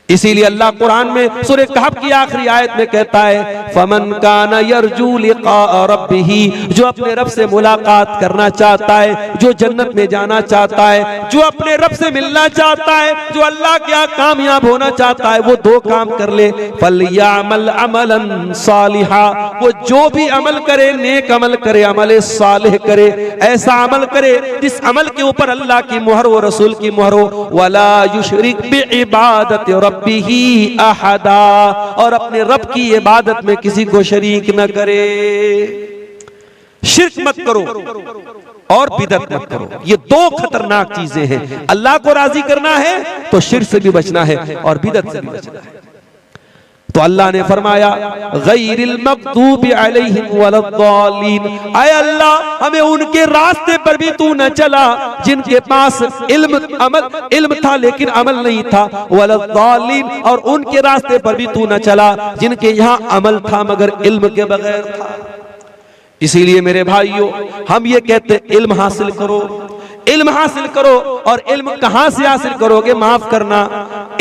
इसीलिए अल्लाह कुरान में सूरह कहफ की आखिरी आयत में कहता है, फमन काना यरजू लिका रब्बिही, जो अपने रब से मुलाकात करना चाहता है, जो जन्नत में जाना चाहता है, जो अपने रब से मिलना चाहता है, जो अल्लाह के यहाँ कामयाब होना चाहता है, वो दो काम कर ले, फलयामल अमलन सालिहा, वो जो भी अमल करे नेक अमल करे, अमल सालिह करे, ऐसा अमल करे जिस अमल के ऊपर अल्लाह की मुहर हो, रसूल की मुहर हो, वला युशरिक बिइबादति रब्बिही अहदा, और अपने रब की इबादत में किसी को शरीक न करे। शिर्क मत करो और बिदत मत करो, ये दो खतरनाक चीजें हैं। अल्लाह को राजी करना है तो शिर्क से भी बचना है और बिदत से भी बचना है। तो अल्लाह ने फरमाया, गैरिल मग़दूबि अलैहिम वलद्दालीन, ऐ अल्लाह हमें उनके रास्ते पर भी तू न चला जिनके पास इल्म था लेकिन अमल नहीं था, वलद्दालीन, और उनके रास्ते पर भी तू न चला जिनके यहाँ अमल था मगर इल्म के बगैर था। इसीलिए मेरे भाइयों हम ये कहते इल्म हासिल करो, इल्म हासिल करो। और इल्म कहां से हासिल करोगे? माफ करना,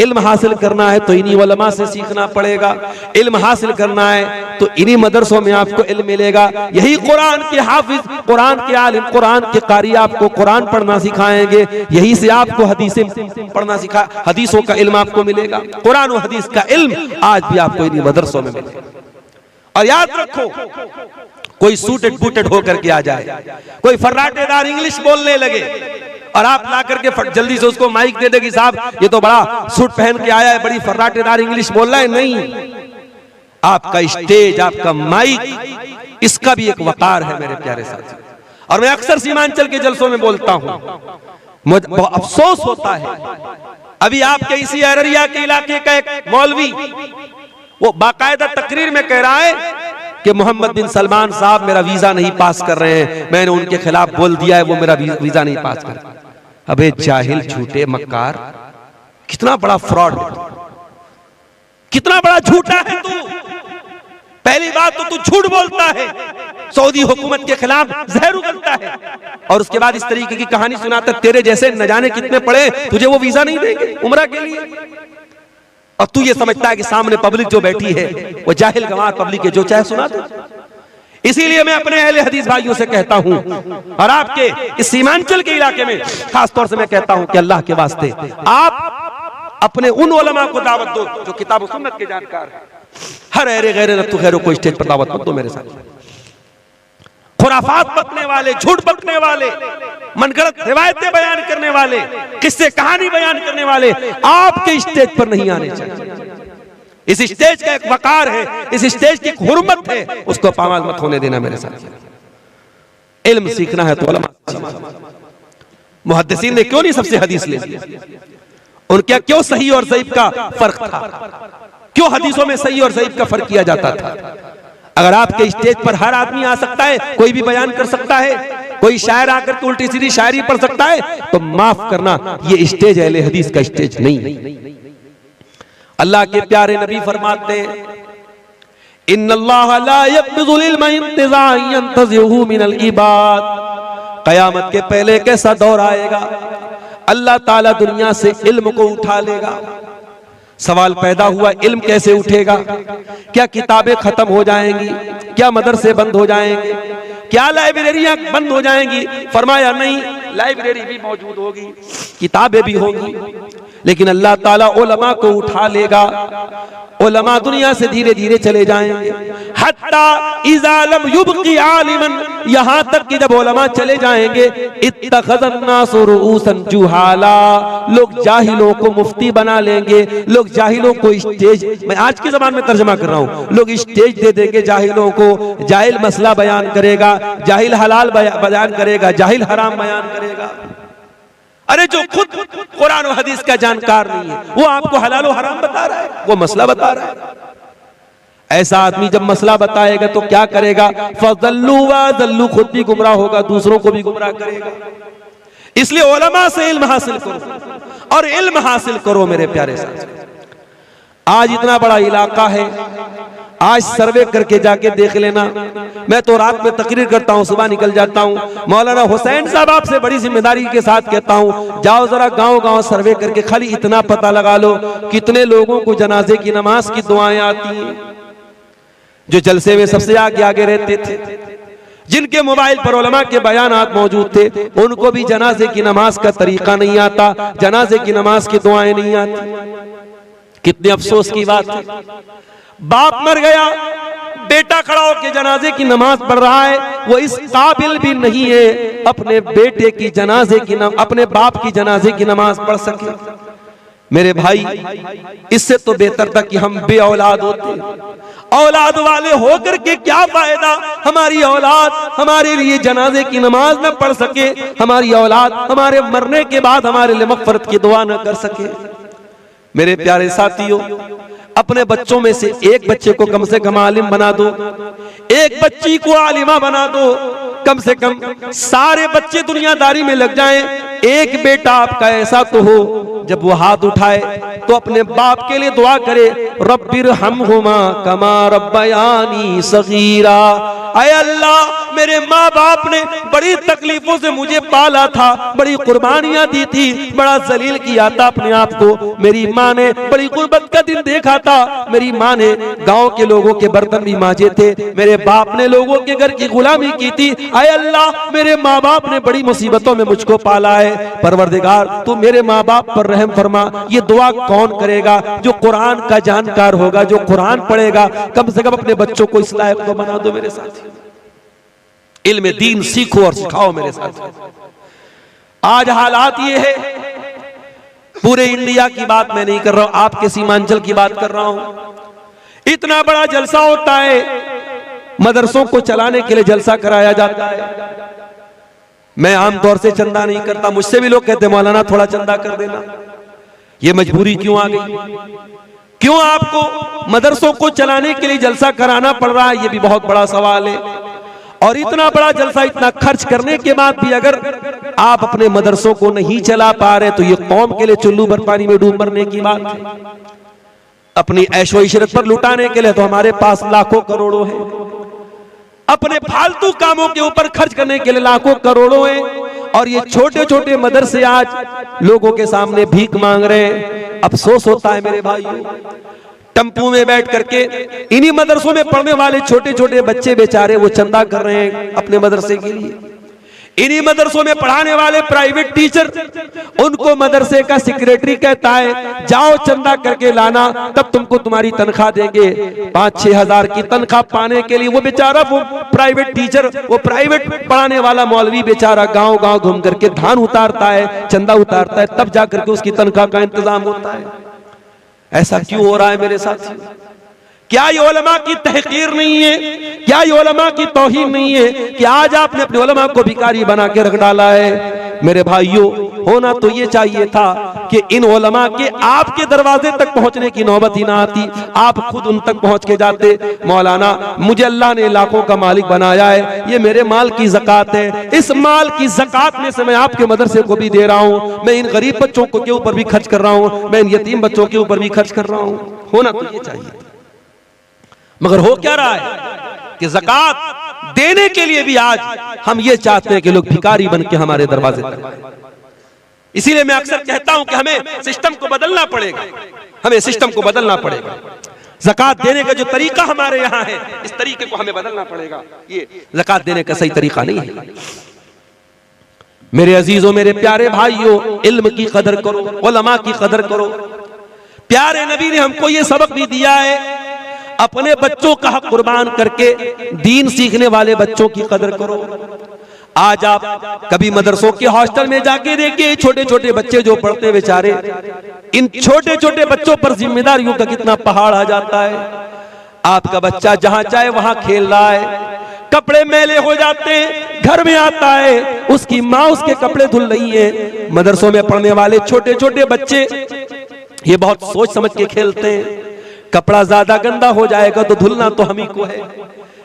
इल्म हासिल करना है तो इन्हीं उलमा से सीखना पड़ेगा, इल्म हासिल करना है तो इन्हीं मदरसों में आपको इल्म मिलेगा। यही कुरान के हाफिज, कुरान के आलिम, कुरान के कारी आपको कुरान पढ़ना सिखाएंगे, यही से आपको हदीसें पढ़ना सिखा, हदीसों का इल्म आपको मिलेगा। कुरान और हदीस का इल्म आज भी आपको इन्हीं मदरसों में मिलेगा। और याद रखो, कोई सूटेड बूटेड होकर के आ जाए, कोई फर्राटेदार इंग्लिश बोलने लगे और आप ला करके जल्दी से उसको माइक दे देगी, साहब ये तो बड़ा सूट पहन के आया है, बड़ी फर्राटेदार इंग्लिश बोल रहा है। नहीं, आपका स्टेज, आपका माइक, इसका भी एक वकार है मेरे प्यारे साथी। और मैं अक्सर सीमांचल के जलसों में बोलता हूं, मुझे बहुत अफसोस होता है अभी आपके इसी अररिया के इलाके का एक मौलवी वो बाकायदा तकरीर में कह रहा है कि मोहम्मद बिन सलमान साहब मेरा वीजा नहीं पास कर रहे हैं, मैंने उनके खिलाफ बोल दिया है, वो मेरा वीजा नहीं पास कर। अबे जाहिल, झूठे, मक्कार, कितना बड़ा फ्रॉड, कितना बड़ा झूठा है तू। पहली बात तो तू झूठ बोलता है, सऊदी हुकूमत के खिलाफ जहर उगलता है, और उसके बाद इस तरीके की कहानी सुनाता, तेरे जैसे न जाने कितने पड़े, तुझे वो वीजा नहीं देंगे उम्रा के लिए। और तू ये समझता है कि सामने पब्लिक जो बैठी है वो जाहिल गंवार पब्लिक है, जो चाहे सुना दो। इसीलिए मैं अपने अहले हदीस भाइयों से कहता हूं, और आपके इस सीमांचल के इलाके में खास तौर से मैं कहता हूं कि अल्लाह के वास्ते आप अपने उन उलमा को दावत दो जो किताब सुन्नत के जानकार हैं। हर अहरे गैरे रत्तु खैरों को स्टेज पर दावत मत दो मेरे साथ। खुराफात बकने वाले, झूठ बकने वाले, मनगढ़ंत रिवायतें बयान करने वाले, किस्से कहानी बयान करने वाले आपके स्टेज पर नहीं आने चाहिए। इस स्टेज का एक वकार है, इस स्टेज की एक हुर्मत है, उसको पामाल मत होने देना मेरे साथ। इल्म सीखना है तो उलमा। मुहद्दिसीन ने क्यों नहीं सबसे हदीस ले ली? उनका क्यों सही और ज़ईफ का फर्क था? क्यों हदीसों में सही और ज़ईफ का फर्क किया जाता था? अगर आपके स्टेज पर हर आदमी आ सकता है, कोई भी बयान कर सकता है, कोई शायर आकर के उल्टी सीधी शायरी पढ़ सकता है, तो माफ करना, ये स्टेज अहले हदीस का स्टेज नहीं। अल्लाह के प्यारे नबी फरमाते हैं, इन्नल्लाह ला यक़बिज़ुल इल्मा इंतिज़ाअन यंतज़िहु मिनल इबाद। क़यामत के पहले कैसा दौर आएगा, अल्लाह ताला दुनिया से इल्म को उठा लेगा। सवाल पैदा हुआ, इल्म कैसे उठेगा? क्या किताबें खत्म हो जाएंगी? क्या मदरसे बंद हो जाएंगे? क्या लाइब्रेरियां बंद हो जाएंगी? फरमाया नहीं, लाइब्रेरी भी मौजूद होगी, किताबें भी होंगी, लेकिन अल्लाह ताला उलमा को उठा लेगा। उलमा दुनिया से धीरे धीरे चले जाएंगे। हत्ता इज़ा लम युबक़ी आलिमन, यहाँ तक कि जब उलमा चले जाएंगे, इत्तख़ज़न नासु रुऊसन जुहाला, लोग जाहिलों को मुफ्ती बना लेंगे, लोग जाहिलों को स्टेज, मैं आज की ज़बान में तर्जमा कर रहा हूँ, लोग स्टेज दे देंगे जाहिलों को। जाहिल मसला बयान करेगा, जाहिल हलाल बयान करेगा, जाहिल हराम बयान करेगा। अरे जो खुद कुरान और हदीस का जानकार नहीं है, वो आपको हलाल और हराम बता रहा है, वो मसला बता रहा है। ऐसा आदमी जब मसला बताएगा तो क्या करेगा? फज़ल्लू वज़ल्लू, खुद भी गुमराह होगा, दूसरों को भी गुमराह करेगा। इसलिए उलमा से इल्म हासिल करो, और इल्म हासिल करो मेरे प्यारे साथी। आज इतना बड़ा इलाका है, आज सर्वे करके जाके देख लेना। मैं तो रात में तकरीर करता हूँ, सुबह निकल जाता हूँ। मौलाना हुसैन साहब आपसे बड़ी जिम्मेदारी के साथ कहता हूँ, जाओ जरा गांव गांव सर्वे करके खाली इतना पता लगा लो कितने लोगों को जनाजे की नमाज की दुआएं आती हैं। जो जलसे में सबसे आगे आगे रहते थे, जिनके मोबाइल पर उलमा के बयानात मौजूद थे, उनको भी जनाजे की नमाज का तरीका नहीं आता, जनाजे की नमाज की दुआएं नहीं आती। कितने अफसोस की बात है। बाप मर गया, बेटा खड़ा होकर जनाजे की नमाज पढ़ रहा है, वो इस काबिल भी नहीं है अपने बेटे की जनाजे की अपने बाप की जनाजे की नमाज पढ़ सके। मेरे भाई, इससे तो बेहतर था कि हम बे औलाद होते। औलाद वाले होकर के क्या फायदा? हमारी औलाद हमारे लिए जनाजे की नमाज न पढ़ सके, हमारी औलाद हमारे मरने के बाद हमारे लिए मग़फ़िरत की दुआ न कर सके। मेरे प्यारे साथियों, अपने बच्चों में से एक बच्चे को कम से कम आलिम बना दो, एक बच्ची को आलिमा बना दो, कम से कम सारे बच्चे दुनियादारी में लग जाएं। एक बेटा आपका ऐसा तो हो जब वो हाथ उठाए तो अपने बाप के लिए दुआ करे, रब्बिरहमहुमा कमा रब्बयानी सगीरा। ऐ अल्लाह, मेरे माँ बाप ने बड़ी तकलीफों से मुझे पाला था, बड़ी कुर्बानियां दी थी, बड़ा जलील किया था अपने आप को। मेरी माँ ने बड़ी गुर्बत का दिन देखा था, मेरी माँ ने गांव के लोगों के बर्तन भी मांजे थे, मेरे बाप ने लोगों के घर की गुलामी की थी। ऐ अल्लाह, मेरे माँ बाप ने बड़ी मुसीबतों में मुझको पाला है, परवरदिगार तू मेरे माँ बाप पर रहम फरमा। ये दुआ कौन करेगा? जो कुरान का जानकार होगा, जो कुरान पढ़ेगा। कम से कम अपने बच्चों को इस लायक को बना दो मेरे साथ। इल्म दीन सीखो और सिखाओ मेरे साथ। आज हालात ये है, पूरे इंडिया की बात मैं नहीं कर रहा हूं, आपके सीमांचल की बात कर रहा हूं। इतना बड़ा जलसा होता है, मदरसों को चलाने के लिए जलसा कराया जाता है। मैं आमतौर से चंदा नहीं करता, मुझसे भी लोग कहते मौलाना थोड़ा चंदा कर देना, ये मजबूरी क्यों आ गई? क्यों आपको मदरसों को चलाने के लिए जलसा कराना पड़ रहा है? ये भी बहुत बड़ा सवाल है। और इतना बड़ा जलसा, इतना खर्च करने के बाद भी अगर आप अपने मदरसों को नहीं चला पा रहे तो ये कौम के लिए चुल्लू भर पानी में डूब मरने की बात है। अपनी ऐशो इशरत पर लुटाने के लिए तो हमारे पास लाखों करोड़ों हैं, अपने फालतू कामों के ऊपर खर्च करने के लिए लाखों करोड़ों हैं, और ये छोटे छोटे मदरसे आज लोगों के सामने भीख मांग रहे हैं। अफसोस होता है मेरे भाइयों, टम्पू में बैठ करके इन्हीं मदरसों में पढ़ने वाले छोटे छोटे बच्चे बेचारे वो चंदा कर रहे हैं अपने मदरसे के लिए। इन्हीं मदरसों में पढ़ाने वाले प्राइवेट टीचर, उनको मदरसे का सेक्रेटरी कहता है जाओ चंदा करके लाना, तब तुमको तुम्हारी तनख्वाह देंगे। 5-6 हजार की तनख्वाह पाने के लिए वो बेचारा, वो प्राइवेट टीचर, वो प्राइवेट पढ़ाने वाला मौलवी बेचारा गांव गांव घूम करके धान उतारता है, चंदा उतारता है, तब जाकर के उसकी तनख्वाह का इंतजाम होता है। ऐसा क्यों हो रहा है मेरे साथ? क्या ये उलमा की तहकीर नहीं है? क्या ये उलमा की तौहीन नहीं है कि आज आपने अपने उलमा को भिखारी बना के रख डाला है? मेरे भाइयों, होना तो ये चाहिए था कि इन उलमा के आपके दरवाजे तक पहुंचने की नौबत ही ना आती, आप खुद उन तक पहुंच के जाते। मौलाना, मुझे अल्लाह ने लाखों का मालिक बनाया है, ये मेरे माल की ज़कात है, इस माल की ज़कात में से मैं आपके मदरसे को भी दे रहा हूँ, मैं इन गरीब बच्चों के ऊपर भी खर्च कर रहा हूँ, मैं इन यतीम बच्चों के ऊपर भी खर्च कर रहा हूँ। होना तो ये चाहिए, मगर हो क्या रहा है कि ज़कात देने के लिए भी आज हम ये चाहते हैं कि लोग भिखारी बन के हमारे दरवाजे तक। इसीलिए मैं अक्सर कहता हूं कि हमें सिस्टम को बदलना पड़ेगा, हमें सिस्टम को बदलना पड़ेगा। ज़कात देने का जो तरीका हमारे यहाँ है, इस तरीके को हमें बदलना पड़ेगा। ये ज़कात देने का सही तरीका नहीं है। मेरे अजीजों, मेरे प्यारे भाइयों, इल्म की कदर करो, उलमा की कदर करो। प्यारे नबी ने हमको ये सबक भी दिया है, अपने बच्चों का हक कुर्बान करके दीन सीखने वाले बच्चों की कदर करो। आज आप कभी मदरसों के हॉस्टल में जाके देखिए, छोटे छोटे बच्चे जो पढ़ते बेचारे, इन छोटे छोटे बच्चों पर जिम्मेदारियों का कितना पहाड़ आ जाता है। आपका बच्चा जहां चाहे वहां खेल रहा है, कपड़े मैले हो जाते हैं, घर में आता है उसकी माँ उसके कपड़े धुल रही है। मदरसों में पढ़ने वाले छोटे छोटे बच्चे ये बहुत सोच समझ के खेलते हैं, कपड़ा ज्यादा गंदा हो जाएगा तो धुलना तो हम ही को है।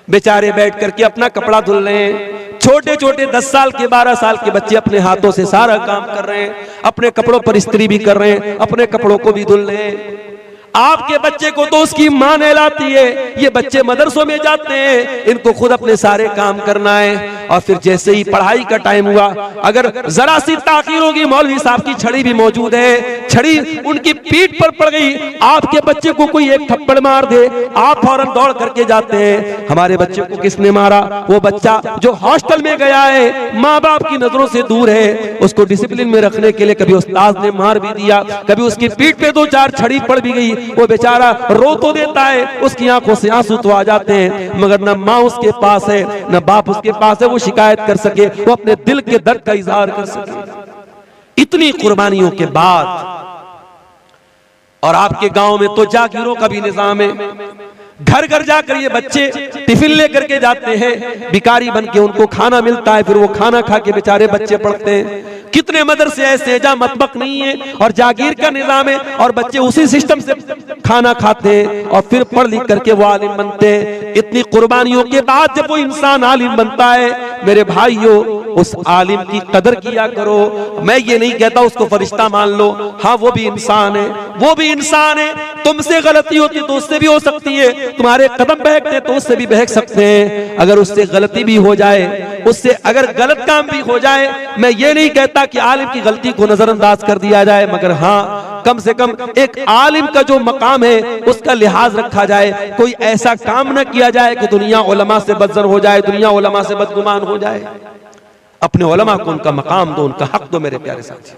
बेचारे बैठ करके अपना कपड़ा धुल रहे हैं। छोटे छोटे 10 साल के 12 साल के बच्चे अपने हाथों से सारा काम कर रहे हैं, अपने कपड़ों पर इस्त्री भी कर रहे हैं, अपने कपड़ों को भी धुल रहे हैं। आपके बच्चे को तो उसकी मां नहलाती है, ये बच्चे मदरसों में जाते हैं, इनको खुद अपने सारे काम करना है। और फिर जैसे ही पढ़ाई का टाइम हुआ, अगर जरा सी ताखीर होगी, मौलवी साहब की छड़ी भी मौजूद है, छड़ी उनकी पीठ पर पड़ गई, आपके बच्चे को कोई एक थप्पड़ मार दे, आप फौरन दौड़ करके जाते हैं। हमारे बच्चे को किसने मारा? वो बच्चा जो हॉस्टल में गया है, माँ बाप की नजरों से दूर है, उसको डिसिप्लिन में रखने के लिए कभी उस्ताद ने मार भी दिया, कभी उसकी पीठ पे 2-4 छड़ी पड़ भी गई, वो बेचारा रो तो देता है, उसकी आंखों से आंसू तो आ जाते हैं, मगर न माँ उसके पास है न बाप उसके पास है वो शिकायत कर सके, वो अपने दिल के दर्द का इजहार कर सके। इतनी कुर्बानियों के बाद, और आपके गांव में तो जागीरों का भी निजाम है, घर घर जाकर ये बच्चे टिफिन लेकर के जाते हैं, भिखारी बन के उनको खाना मिलता है, फिर वो खाना खा के बेचारे बच्चे पढ़ते हैं। कितने मदरसे ऐसे हैं जहां मतबख नहीं है और जागीर का निजाम है, और बच्चे उसी सिस्टम से खाना खाते हैं और फिर पढ़ लिख करके वो आलिम बनते हैं। इतनी कुर्बानियों के बाद जब वो इंसान आलिम बनता है, मेरे भाइयों, उस आलिम की कदर किया करो। मैं ये नहीं कहता उसको फरिश्ता मान लो, हाँ वो भी इंसान है, वो भी इंसान है। तुमसे गलती होती तो उससे भी हो सकती है, तुम्हारे कदम बहकते तो उससे भी बहक सकते हैं। अगर उससे गलती भी हो जाए, उससे अगर गलत काम भी हो जाए, मैं ये नहीं कहता कि आलिम की गलती को नजरअंदाज कर दिया जाए, मगर हाँ कम से कम एक आलिम का जो मकाम है उसका लिहाज रखा जाए। कोई ऐसा काम न किया जाए कि दुनिया उलमा से बदजन हो जाए, दुनिया उलमा से बदगुमान हो जाए। अपने उलमा को उनका मकाम दो, उनका हक दो मेरे प्यारे साथी।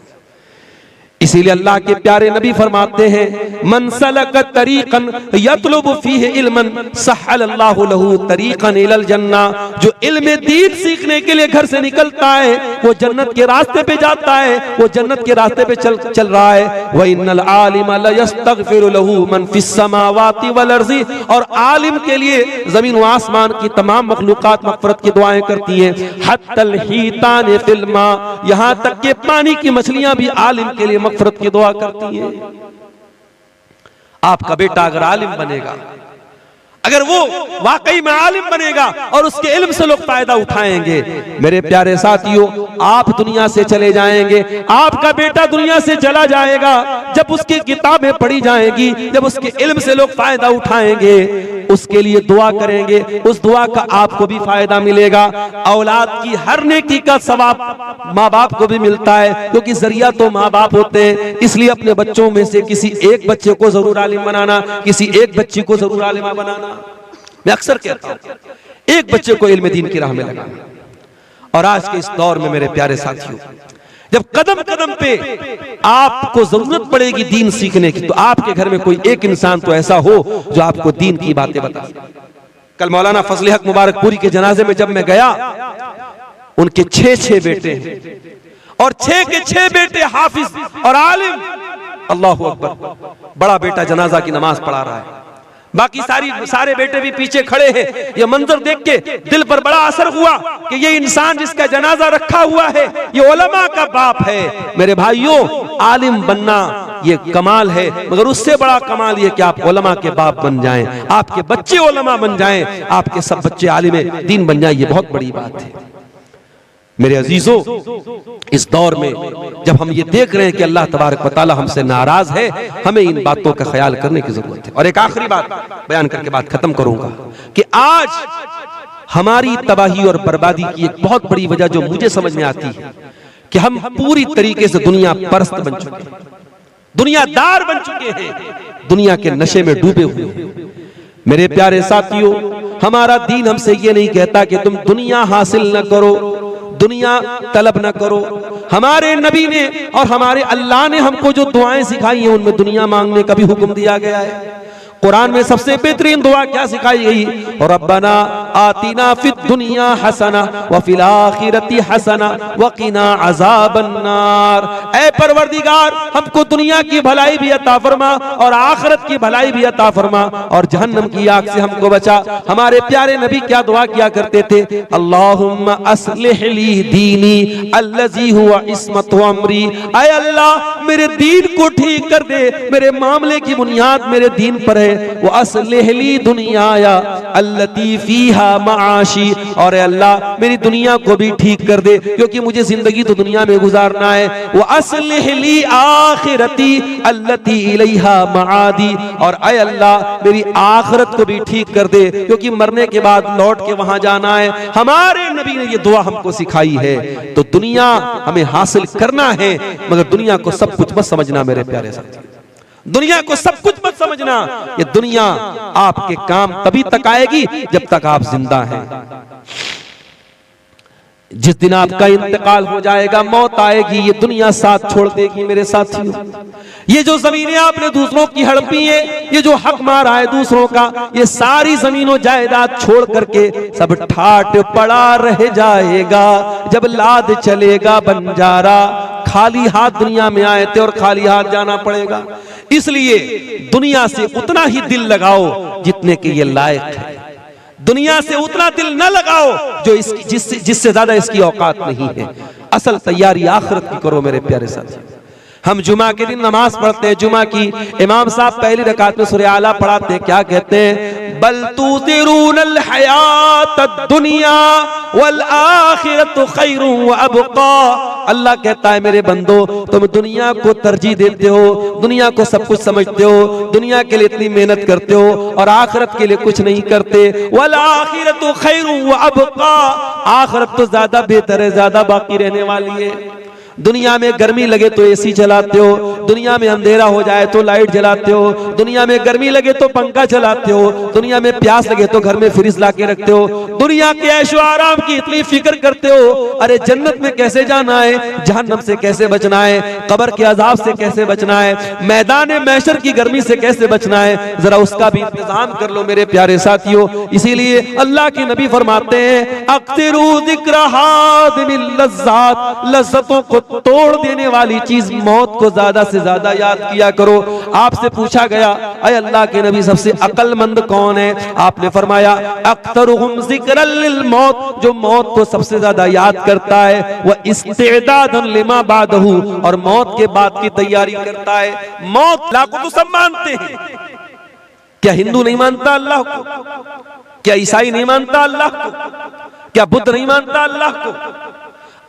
इसीलिए अल्लाह के प्यारे नबी फरमाते हैं, मन सलक तरीकन यतलुबु फीहि इल्मन सहलल्लाहु लहू तरीकन इलल जन्ना। जो इल्म दीन सीखने के लिए घर से निकलता है वो जन्नत के रास्ते पे जाता है, वो जन्नत के रास्ते पे चल रहा है। व इन्नल आलिम ला यस्तगफिरु लहू मन फिस समावाति वल अर्ज़ि। और आलिम के लिए जमीन व आसमान की तमाम मखलूकात मग़फ़िरत की दुआएं करती हैं। हत्तल हीतान फिल मा, यहाँ तक के पानी की मछलियां भी आलिम के लिए मगफिरत की दुआ करती हैं। आपका बेटा अगर आलिम बनेगा, अगर वो वाकई में आलिम बनेगा और उसके इल्म से लोग फायदा उठाएंगे, मेरे प्यारे साथियों, आप दुनिया से चले जाएंगे, आपका बेटा दुनिया से चला जाएगा, जब उसकी किताबें पढ़ी जाएंगी, जब उसके इल्म से लोग फायदा उठाएंगे, उसके लिए दुआ करेंगे, उस दुआ का आपको भी फायदा मिलेगा। औलाद की हर नेकी का सवाब माँ बाप को भी मिलता है, क्योंकि जरिया तो माँ बाप होते हैं। इसलिए अपने बच्चों में से किसी एक बच्चे को जरूर आलिम बनाना, किसी एक बच्ची को जरूर आलिमा बनाना। मैं अक्सर कहता हूं, एक बच्चे को इल्म दीन की राह में लगाना। और आज के इस दौर में मेरे प्यारे साथियों, जब कदम कदम पे आपको जरूरत पड़ेगी दीन सीखने की, तो आपके घर में कोई एक इंसान तो ऐसा हो जो आपको दीन की बातें बता। कल मौलाना फजल हक मुबारकपुरी के जनाजे में जब मैं गया, उनके 6 बेटे हैं और 6 के 6 बेटे हाफिज और आलिम। अल्लाहु अकबर। बड़ा बेटा जनाजा की नमाज पढ़ा रहा है, बाकी सारे बेटे भी पीछे खड़े हैं। ये मंजर देख के दिल पर बड़ा असर हुआ कि ये इंसान जिसका जनाजा रखा हुआ है, ये उलमा का बाप है। मेरे भाइयों, आलिम बनना ये कमाल है, मगर उससे बड़ा कमाल ये कि आप उलमा के बाप बन जाएं, आपके बच्चे उलमा बन जाएं, आपके सब बच्चे आलिम दीन बन जाएं। ये बहुत बड़ी बात है। मेरे अजीजों, इस दौर में जब हम ये देख रहे हैं कि अल्लाह तबारक व तआला हमसे नाराज है, हमें इन बातों का ख्याल करने की जरूरत है। और एक आखिरी बात बयान करके बात खत्म करूंगा कि आज हमारी तबाही और बर्बादी की एक बहुत बड़ी वजह जो मुझे समझ में आती है कि हम पूरी तरीके से दुनिया परस्त बन चुके हैं, दुनियादार बन चुके हैं, दुनिया के नशे में डूबे हुए हैं। मेरे प्यारे साथियों, हमारा दीन हमसे ये नहीं कहता कि तुम दुनिया हासिल न करो, दुनिया तलब न करो। हमारे नबी ने और हमारे अल्लाह ने हमको जो दुआएं सिखाई हैं, उनमें दुनिया मांगने का भी हुक्म दिया गया है। कुरान में सबसे बेहतरीन दुआ क्या सिखाई गई? रब्बना आतिना फिद दुनिया हसना व फिल आखिरति हसना व क़िना अज़ाबन्नार। ऐ परवरदिगार, हमको दुनिया की भलाई भी अता फरमा और आखिरत की भलाई भी अता फरमा और जहन्नम की आग से हमको बचा। हमारे प्यारे नबी क्या दुआ किया करते थे? अल्लाहुम्मा अस्लिह ली दीनी अल्लज़ी हुवा इस्मतु अमरी। ऐ अल्लाह, मेरे दीन को ठीक कर दे, मेरे मामले की बुनियाद मेरे दीन पर है। वो अस्लिह ली दुनियाया अल्लती फीहा माशी। और अल्लाह, मेरी दुनिया को भी ठीक कर दे, क्योंकि मुझे जिंदगी तो दुनिया में गुजारना है। वो अस्लिह ली आखिरती अल्लती इलैहा मादी। और ऐ अल्लाह, मेरी आखिरत को भी ठीक कर दे, क्योंकि मरने के बाद लौट के वहां जाना है। हमारे नबी ने ये दुआ हमको सिखाई है। तो दुनिया हमें हासिल करना है, मगर दुनिया को सब कुछ मत समझना मेरे प्यारे साथी, दुनिया को सब कुछ मत समझना। ये दुनिया आपके काम तभी तक आएगी जब तक आप जिंदा हैं। जिस दिन आपका इंतकाल हो जाएगा, मौत आएगी, ये दुनिया साथ छोड़ देगी मेरे साथियों। ये जो जमीनें आपने दूसरों की हड़पी है, ये जो हक मारा है दूसरों का, ये सारी जमीनों जायदाद छोड़ करके सब ठाट पड़ा रह जाएगा। जब लाद चलेगा बंजारा, खाली हाथ दुनिया में आए थे और खाली हाथ जाना पड़ेगा। इसलिए दुनिया से उतना ही दिल लगाओ जितने के ये लायक है। दुनिया से उतना दिल न लगाओ जो जिससे ज्यादा इसकी औकात नहीं है। असल तैयारी आखिरत की करो मेरे प्यारे साथी। हम जुमा के दिन नमाज पढ़ते हैं, जुमा की इमाम साहब पहली रकात में सूरह आला पढ़ाते हैं, क्या कहते हैं? बल तुसिरूनल हयातद दुनिया वल आखिरतु खैरुन व अबका। अल्लाह कहता है, मेरे बंदो, तुम दुनिया को तरजीह देते हो, दुनिया को सब कुछ समझते हो, दुनिया के लिए इतनी मेहनत करते हो और आखिरत के लिए कुछ नहीं करते। वल आखिरतु खैरुन व अबका। आखिरत तो ज्यादा बेहतर है, ज्यादा बाकी रहने वाली है। दुनिया में गर्मी लगे तो एसी चलाते हो, दुनिया में अंधेरा हो जाए तो लाइट जलाते हो, दुनिया में गर्मी लगे तो पंखा चलाते हो, दुनिया में प्यास लगे तो घर में फ्रिज ला के रखते हो, दुनिया के ऐशो आराम की इतनी फिक्र करते हो। अरे जन्नत में कैसे जाना है, जहन्नम से कैसे बचना है, कब्र के अजाब से कैसे बचना है, मैदान महशर की गर्मी से कैसे बचना है, जरा उसका भी इंतजाम कर लो मेरे प्यारे साथियों। इसीलिए अल्लाह के नबी फरमाते हैं, अक्तिरू ज़िक्र हादिमिल लज़्ज़ात, लज्जतों को तोड़ देने वाली चीज मौत को ज्यादा से ज्यादा याद किया करो। आपसे पूछा गया, अय अल्लाह के नबी सबसे अक्लमंद कौन है? आपने फरमाया अक्तरुहुम ज़िक्रल लिल मौत, जो मौत को सबसे ज्यादा याद करता है, वह इस्तिदादन लिमा बादहू, और मौत के बाद की तैयारी करता है। मौत अल्लाह को तो सब मानते हैं, क्या हिंदू नहीं मानता अल्लाह को? क्या ईसाई नहीं मानता अल्लाह को? क्या बुद्ध नहीं मानता अल्लाह को?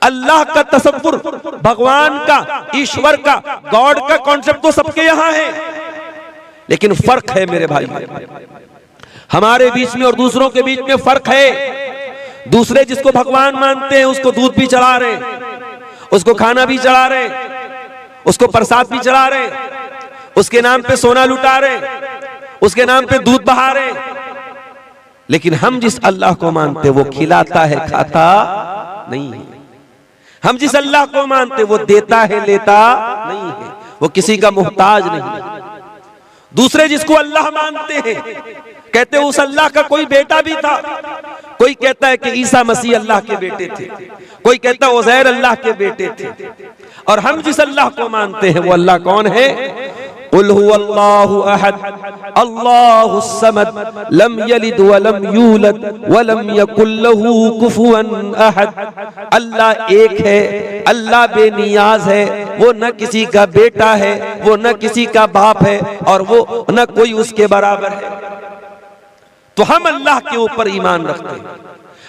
अल्लाह का तसव्वुर, भगवान का, ईश्वर का, गॉड का कॉन्सेप्ट तो सबके यहां है, लेकिन फर्क है मेरे भाई, हमारे बीच में और दूसरों के बीच में फर्क है। दूसरे जिसको भगवान मानते हैं उसको दूध भी चढ़ा रहे, उसको खाना भी चढ़ा रहे, उसको प्रसाद भी चढ़ा रहे, उसके नाम पे सोना लुटा रहे, उसके नाम पे दूध बहा रहे। लेकिन हम जिस अल्लाह को मानते वो खिलाता है, खाता नहीं है। हम जिस अल्लाह को मानते वो देता है, लेता नहीं है, वो किसी का मोहताज नहीं है। दूसरे जिसको अल्लाह मानते हैं कहते उस अल्लाह का कोई बेटा भी था, कोई कहता है कि ईसा मसीह अल्लाह के बेटे थे, कोई कहता है उज़ैर अल्लाह के बेटे थे। और हम जिस अल्लाह को मानते हैं वो अल्लाह कौन है? कुल हुवल्लाहु अहद अल्लाहुस समद लम यलिद व लम यूलद व लम यकुल लहू कुफुवन अहद। अल्लाह एक है, अल्लाह बेनियाज है, वो न किसी का बेटा है, वो न किसी का बाप है, और वो न कोई उसके बराबर है। तो हम अल्लाह के ऊपर ईमान रखते हैं,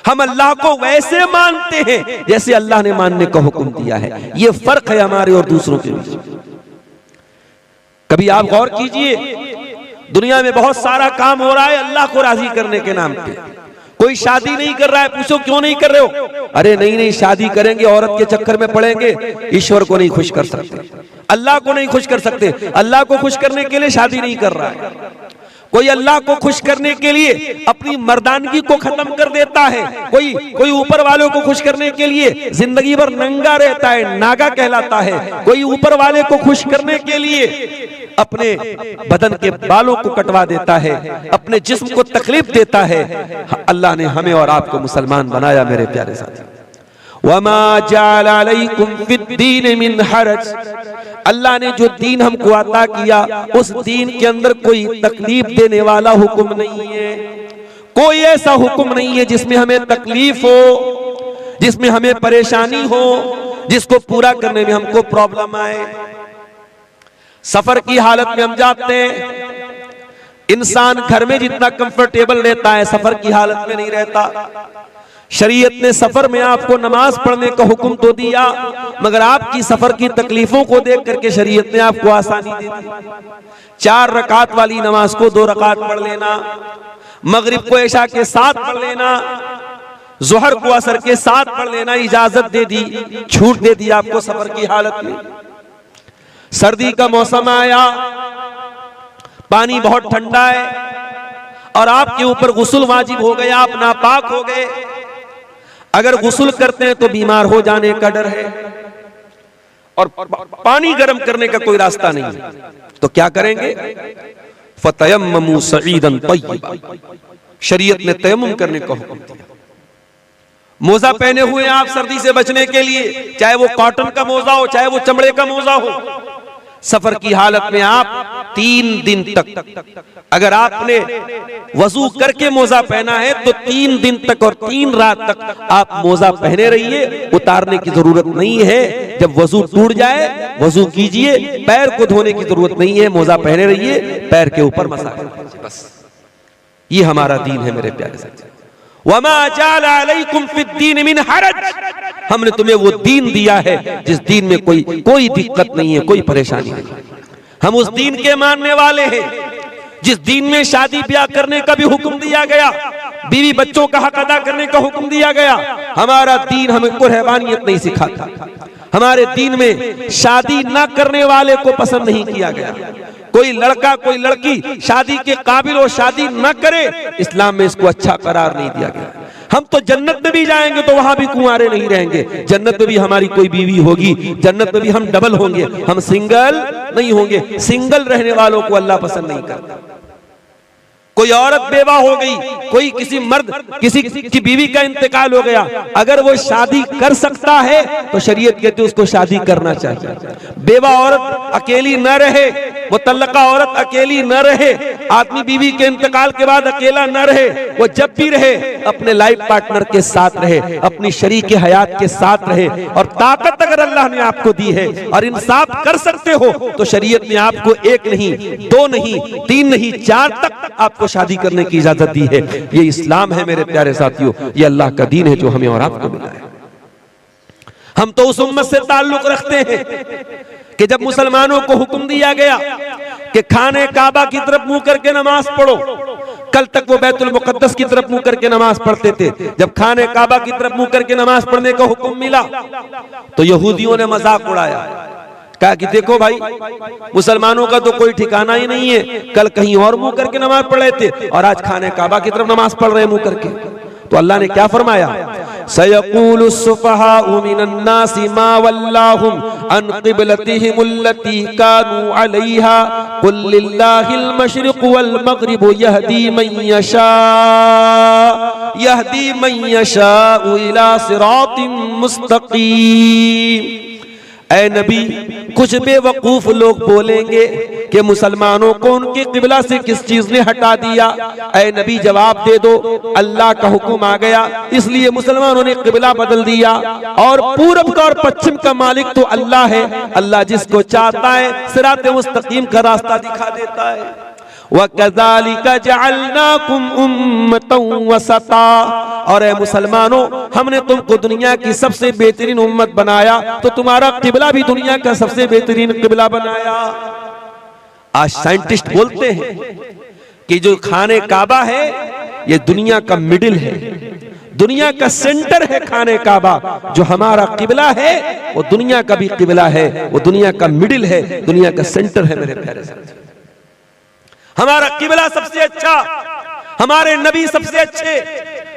हम अल्लाह को वैसे मानते हैं जैसे अल्लाह ने मानने का हुक्म दिया है। ये फर्क है हमारे और दूसरों के बीच। कभी आप गौर कीजिए, दुनिया में बहुत सारा काम हो रहा है अल्लाह को राजी करने के नाम पे। कोई शादी नहीं कर रहा है, पूछो क्यों नहीं कर रहे हो? अरे नहीं शादी करेंगे, औरत के चक्कर में पड़ेंगे, ईश्वर को नहीं खुश कर सकते, अल्लाह को नहीं खुश कर सकते। अल्लाह को खुश करने के लिए शादी नहीं कर रहा है। कोई अल्लाह को खुश करने के लिए अपनी मर्दानगी को खत्म कर देता है, कोई ऊपर वालों को खुश करने के लिए जिंदगी भर नंगा रहता है, नागा कहलाता है। कोई ऊपर वाले को खुश करने के लिए अपने बदन के बालों को कटवा देता है, अपने जिस्म को तकलीफ देता है। अल्लाह ने हमें और आपको मुसलमान बनाया मेरे प्यारे साथी। वमा जअल अलैकुम फिद्दीन मिन हरज, अल्लाह ने जो दीन हमको अता किया उस दीन के अंदर कोई तकलीफ देने वाला हुक्म नहीं है। कोई ऐसा हुक्म नहीं है जिसमें हमें तकलीफ हो, जिसमें हमें परेशानी हो, जिसको पूरा करने में हमको प्रॉब्लम आए। सफर की हालत में हम जाते हैं, इंसान घर में जितना कंफर्टेबल रहता है सफर की हालत में नहीं रहता। शरीयत ने सफर में आपको नमाज पढ़ने का हुक्म तो दिया, मगर आपकी सफर की तकलीफों को देख करके शरीयत ने आपको आसानी दे दी। 4 रकात वाली नमाज को 2 रकात पढ़ लेना, मगरिब को इशा के साथ पढ़ लेना, जोहर को असर के साथ पढ़ लेना इजाजत दे दी, छूट दे दी आपको सफर की हालत में। सर्दी का मौसम आया, पानी बहुत ठंडा है और आपके ऊपर गुस्ल वाजिब हो गया, आप नापाक हो गए। अगर गुस्ल करते हैं तो बीमार हो जाने का डर है और पानी गर्म करने का कोई रास्ता नहीं है, तो क्या करेंगे? फतयम्ममू सईदन तय्यबा, शरीयत ने तयम्मुम करने का हुक्म दिया। मोजा पहने हुए आप सर्दी से बचने के लिए, चाहे वो कॉटन का मोजा हो चाहे वो चमड़े का मोजा हो। सफर की हालत में आप 3 दिन तक, अगर आपने वजू करके मोजा पहना है तो 3 दिन तक और 3 रात तक आप मोजा पहने रहिए, उतारने की जरूरत नहीं है। जब वजू टूट जाए वजू कीजिए, पैर को धोने की जरूरत नहीं है, मोजा पहने रहिए, पैर के ऊपर मसाज कीजिए, बस। ये हमारा दीन है मेरे प्यारे साथी। वमा जअल अलैकुम फिद्दीन मिन हरज, हमने तुम्हें वो दीन दिया है जिस दीन में कोई दिक्कत नहीं है, कोई परेशानी नहीं। हम उस दीन के मानने वाले हैं जिस दीन में शादी ब्याह करने का भी हुक्म दिया गया, बीवी बच्चों का हक अदा करने का हुक्म दिया गया। हमारा दीन हमें कोई रहबानियत नहीं सिखाता, हमारे दीन में शादी ना करने वाले को पसंद नहीं किया गया। कोई लड़का कोई लड़की शादी के काबिल हो शादी न करे, इस्लाम में इसको अच्छा करार नहीं दिया गया। हम तो जन्नत में भी जाएंगे तो वहां भी कुंवारे नहीं रहेंगे, जन्नत में भी हमारी कोई बीवी होगी, जन्नत में भी हम डबल होंगे, हम सिंगल नहीं होंगे। सिंगल रहने वालों को अल्लाह पसंद नहीं करता। कोई औरत बेवा हो गई, कोई किसी मर्द किसी की बीवी का इंतकाल हो गया, अगर वो शादी कर सकता है तो शरीयत कहती है उसको शादी करना चाहिए। बेवा औरत अकेली न रहे, मुतल्लका औरत अकेली न रहे, आदमी बीवी के इंतकाल के बाद अकेला न रहे, वो जब भी रहे अपने लाइफ पार्टनर के साथ रहे, अपनी शरीक हयात के साथ रहे। और ताकत अगर अल्लाह ने आपको दी है और इंसाफ कर सकते हो तो शरीयत ने आपको एक नहीं, दो नहीं, तीन नहीं, 4 तक आपको शादी करने की इजाजत दी है। ये इस्लाम है मेरे प्यारे साथियों, ये अल्लाह का दीन है जो हमें और आपको मिला है। हम तो उस उम्मत से ताल्लुक रखते हैं कि जब मुसलमानों को हुक्म दिया गया कि खाने काबा की तरफ मुंह करके नमाज पढ़ो, कल तक वो बैतुल मुकद्दस की तरफ मुंह करके नमाज पढ़ते थे। जब खाने काबा की तरफ मुंह करके नमाज पढ़ने का हुक्म मिला तो यहूदियों ने मजाक उड़ाया, कहा कि देखो भाई, मुसलमानों का तो कोई ठिकाना ही नहीं है, कल कहीं और मुंह करके नमाज पढ़ रहे थे और आज खाने काबा की तरफ नमाज पढ़ रहे हैं मुंह करके। तो अल्लाह ने क्या फरमाया, सयक़ूलु सुफ़हाउ मिनन्नासि मा वल्लाहुम अन क़िबलतिहिमुल्लती कानू अलैहा क़ुल लिल्लाहिल मशरिक़ु वल मग़रिबु यहदी मन यशाउ इला सिरातिम मुस्तक़ीम। ऐ नबी, कुछ बेवकूफ लोग बोलेंगे कि मुसलमानों को उनके किबला से किस चीज ने हटा दिया। ऐ नबी, जवाब दे दो, अल्लाह का हुक्म आ गया इसलिए मुसलमानों ने किबला बदल दिया, और पूरब का और पश्चिम का मालिक तो अल्लाह है। अल्लाह जिसको चाहता है सिरात मुस्तकीम का रास्ता दिखा देता है। वकज़ालिका जअलनाकुम उम्मतन वसता, और ऐ मुसलमानों, हमने तुमको दुनिया की सबसे बेहतरीन उम्मत बनाया तो तुम्हारा किबला भी दुनिया का सबसे बेहतरीन किबला बनाया। आज साइंटिस्ट बोलते हैं कि जो खाने काबा है ये दुनिया का मिडिल है, दुनिया का सेंटर है खाने काबा। जो हमारा किबला है वो दुनिया का भी किबला है, वो दुनिया का मिडिल है, दुनिया का सेंटर है। मेरे प्यारे साथियों, हमारा किबला सबसे अच्छा, हमारे नबी सबसे अच्छे,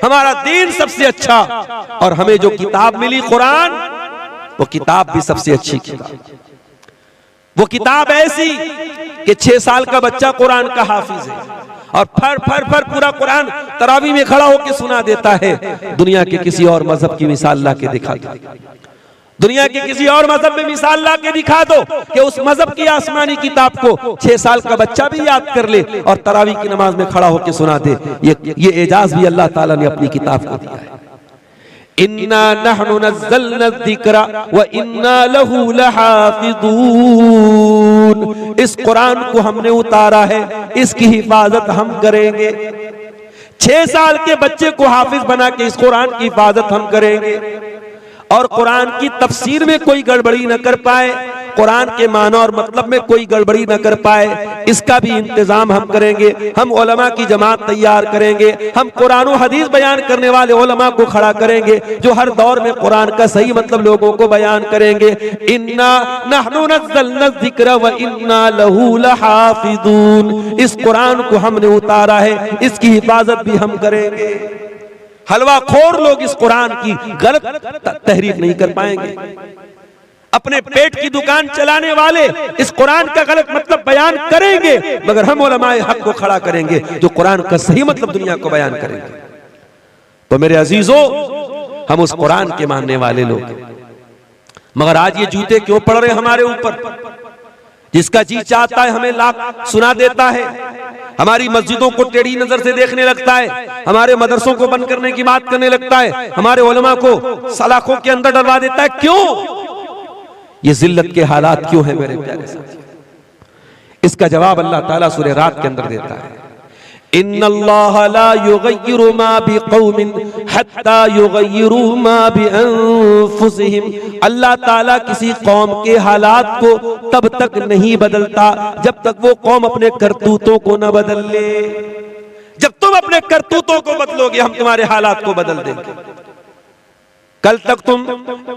हमारा दीन सबसे अच्छा, और हमें जो किताब मिली कुरान, वो किताब भी सबसे अच्छी किताब। वो किताब ऐसी कि 6 साल का बच्चा कुरान का हाफिज है और फर फर फर पूरा कुरान तरावी में खड़ा होकर सुना देता है। दुनिया के किसी और मजहब की मिसाल ला के दिखा दो, दुनिया के किसी और मजहब में मिसाल ला के दिखा दो कि उस मजहब की आसमानी किताब को 6 साल का बच्चा भी याद कर ले और तरावी की नमाज में खड़ा होकर सुना दे। ये एजाज भी अल्लाह ताला ने अपनी किताब को दिया है। इन्ना नहनु नज़्ज़लना ज़िक्रा व इन्ना लहू लहाफ़िज़ून। इस कुरान को हमने उतारा है, इसकी हिफाजत हम करेंगे। 6 साल के बच्चे को हाफिज बना के इस कुरान की हिफाजत हम करेंगे, और कुरान की तफसीर में कोई गड़बड़ी न कर पाए, कुरान के माना और मतलब में कोई गड़बड़ी न कर पाए, इसका भी इंतजाम हम करेंगे। हम उलमा की जमात तैयार करेंगे, हम कुरान और हदीस बयान करने वाले उलमा को खड़ा करेंगे जो हर दौर में कुरान का सही मतलब लोगों को बयान करेंगे। इन्ना नहनु नज़्ज़लना ज़िक्रा व इन्ना लहू लहाफ़िज़ून। इस कुरान को हमने उतारा है, इसकी हिफाजत भी हम करेंगे। हलवा खोर लोग इस कुरान की गलत तहरीफ नहीं कर पाएंगे। अपने पेट की दुकान चलाने वाले इस कुरान का गलत मतलब बयान करेंगे, मगर हम उलमाए हक को खड़ा करेंगे जो कुरान का सही मतलब दुनिया को बयान करेंगे। तो मेरे अजीजों, हम उस कुरान के मानने वाले लोग, मगर आज ये जूते क्यों पड़ रहे हमारे ऊपर? जिसका जी चाहता है हमें लाख सुना देता है, हमारी मस्जिदों को टेढ़ी नजर से देखने लगता है, हमारे मदरसों को बंद करने की बात करने लगता है, हमारे उलमा को सलाखों के अंदर डलवा देता है। क्यों? ये जिल्लत के हालात क्यों है मेरे प्यारे साथी? इसका जवाब अल्लाह ताला सूरह रात के अंदर देता है। इन्नल्लाह ला युगय्यिरु मा बिक़ौमिन हत्ता युगय्यिरु मा बिअन्फुसिहिम। अल्लाह ताला किसी कौम के हालात को तब तक नहीं बदलता जब तक वो कौम अपने करतूतों को न बदल ले। जब तुम अपने करतूतों को बदलोगे, हम तुम्हारे हालात को बदल देंगे। कल तक तुम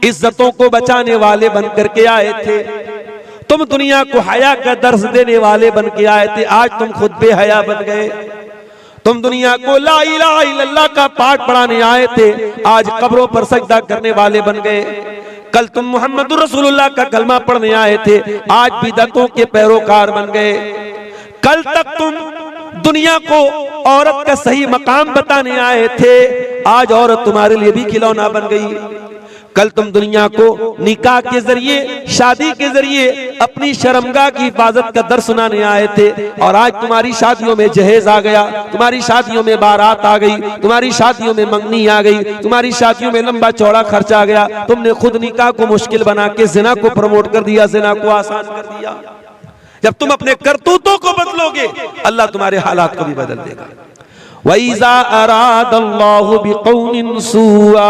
इज्जतों को बचाने वाले बन करके आए थे, तुम दुनिया को हया का दर्स देने वाले बन के आए थे, आज तुम खुद बेहया बन गए। तुम दुनिया को ला इलाहा इल्लल्लाह का पाठ पढ़ाने आए थे, आज कब्रों पर सजदा करने वाले बन गए। कल तुम मोहम्मद रसूलुल्लाह का कलमा पढ़ने आए थे, आज बिदअतों के पैरोकार बन गए। कल तक तुम दुनिया को औरत का सही मकाम बताने आए थे, आज औरत तुम्हारे लिए भी खिलौना बन गई। कल तुम दुनिया को निकाह के जरिए, शादी के जरिए अपनी शर्मगाह की हिफाजत का दर्स सुनाने आए थे, और आज तुम्हारी शादियों में जहेज आ गया, तुम्हारी शादियों में बारात आ गई, तुम्हारी शादियों में मंगनी आ गई, तुम्हारी शादियों में लंबा चौड़ा खर्च आ गया। तुमने खुद निकाह को मुश्किल बना के जिना को प्रमोट कर दिया, जिना को आसान कर दिया। जब तुम अपने करतूतों को बदलोगे, अल्लाह तुम्हारे हालात को भी बदल देगा। वइज़ा अरादल्लाहु बिक़ौमिन सुआ,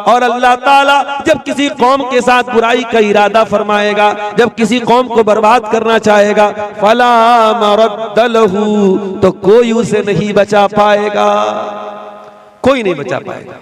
और अल्लाह ताला जब किसी कौम के साथ बुराई का इरादा फरमाएगा, जब किसी कौम को बर्बाद करना चाहेगा, फला मरद्द लहू, तो कोई उसे नहीं बचा पाएगा, कोई नहीं बचा पाएगा।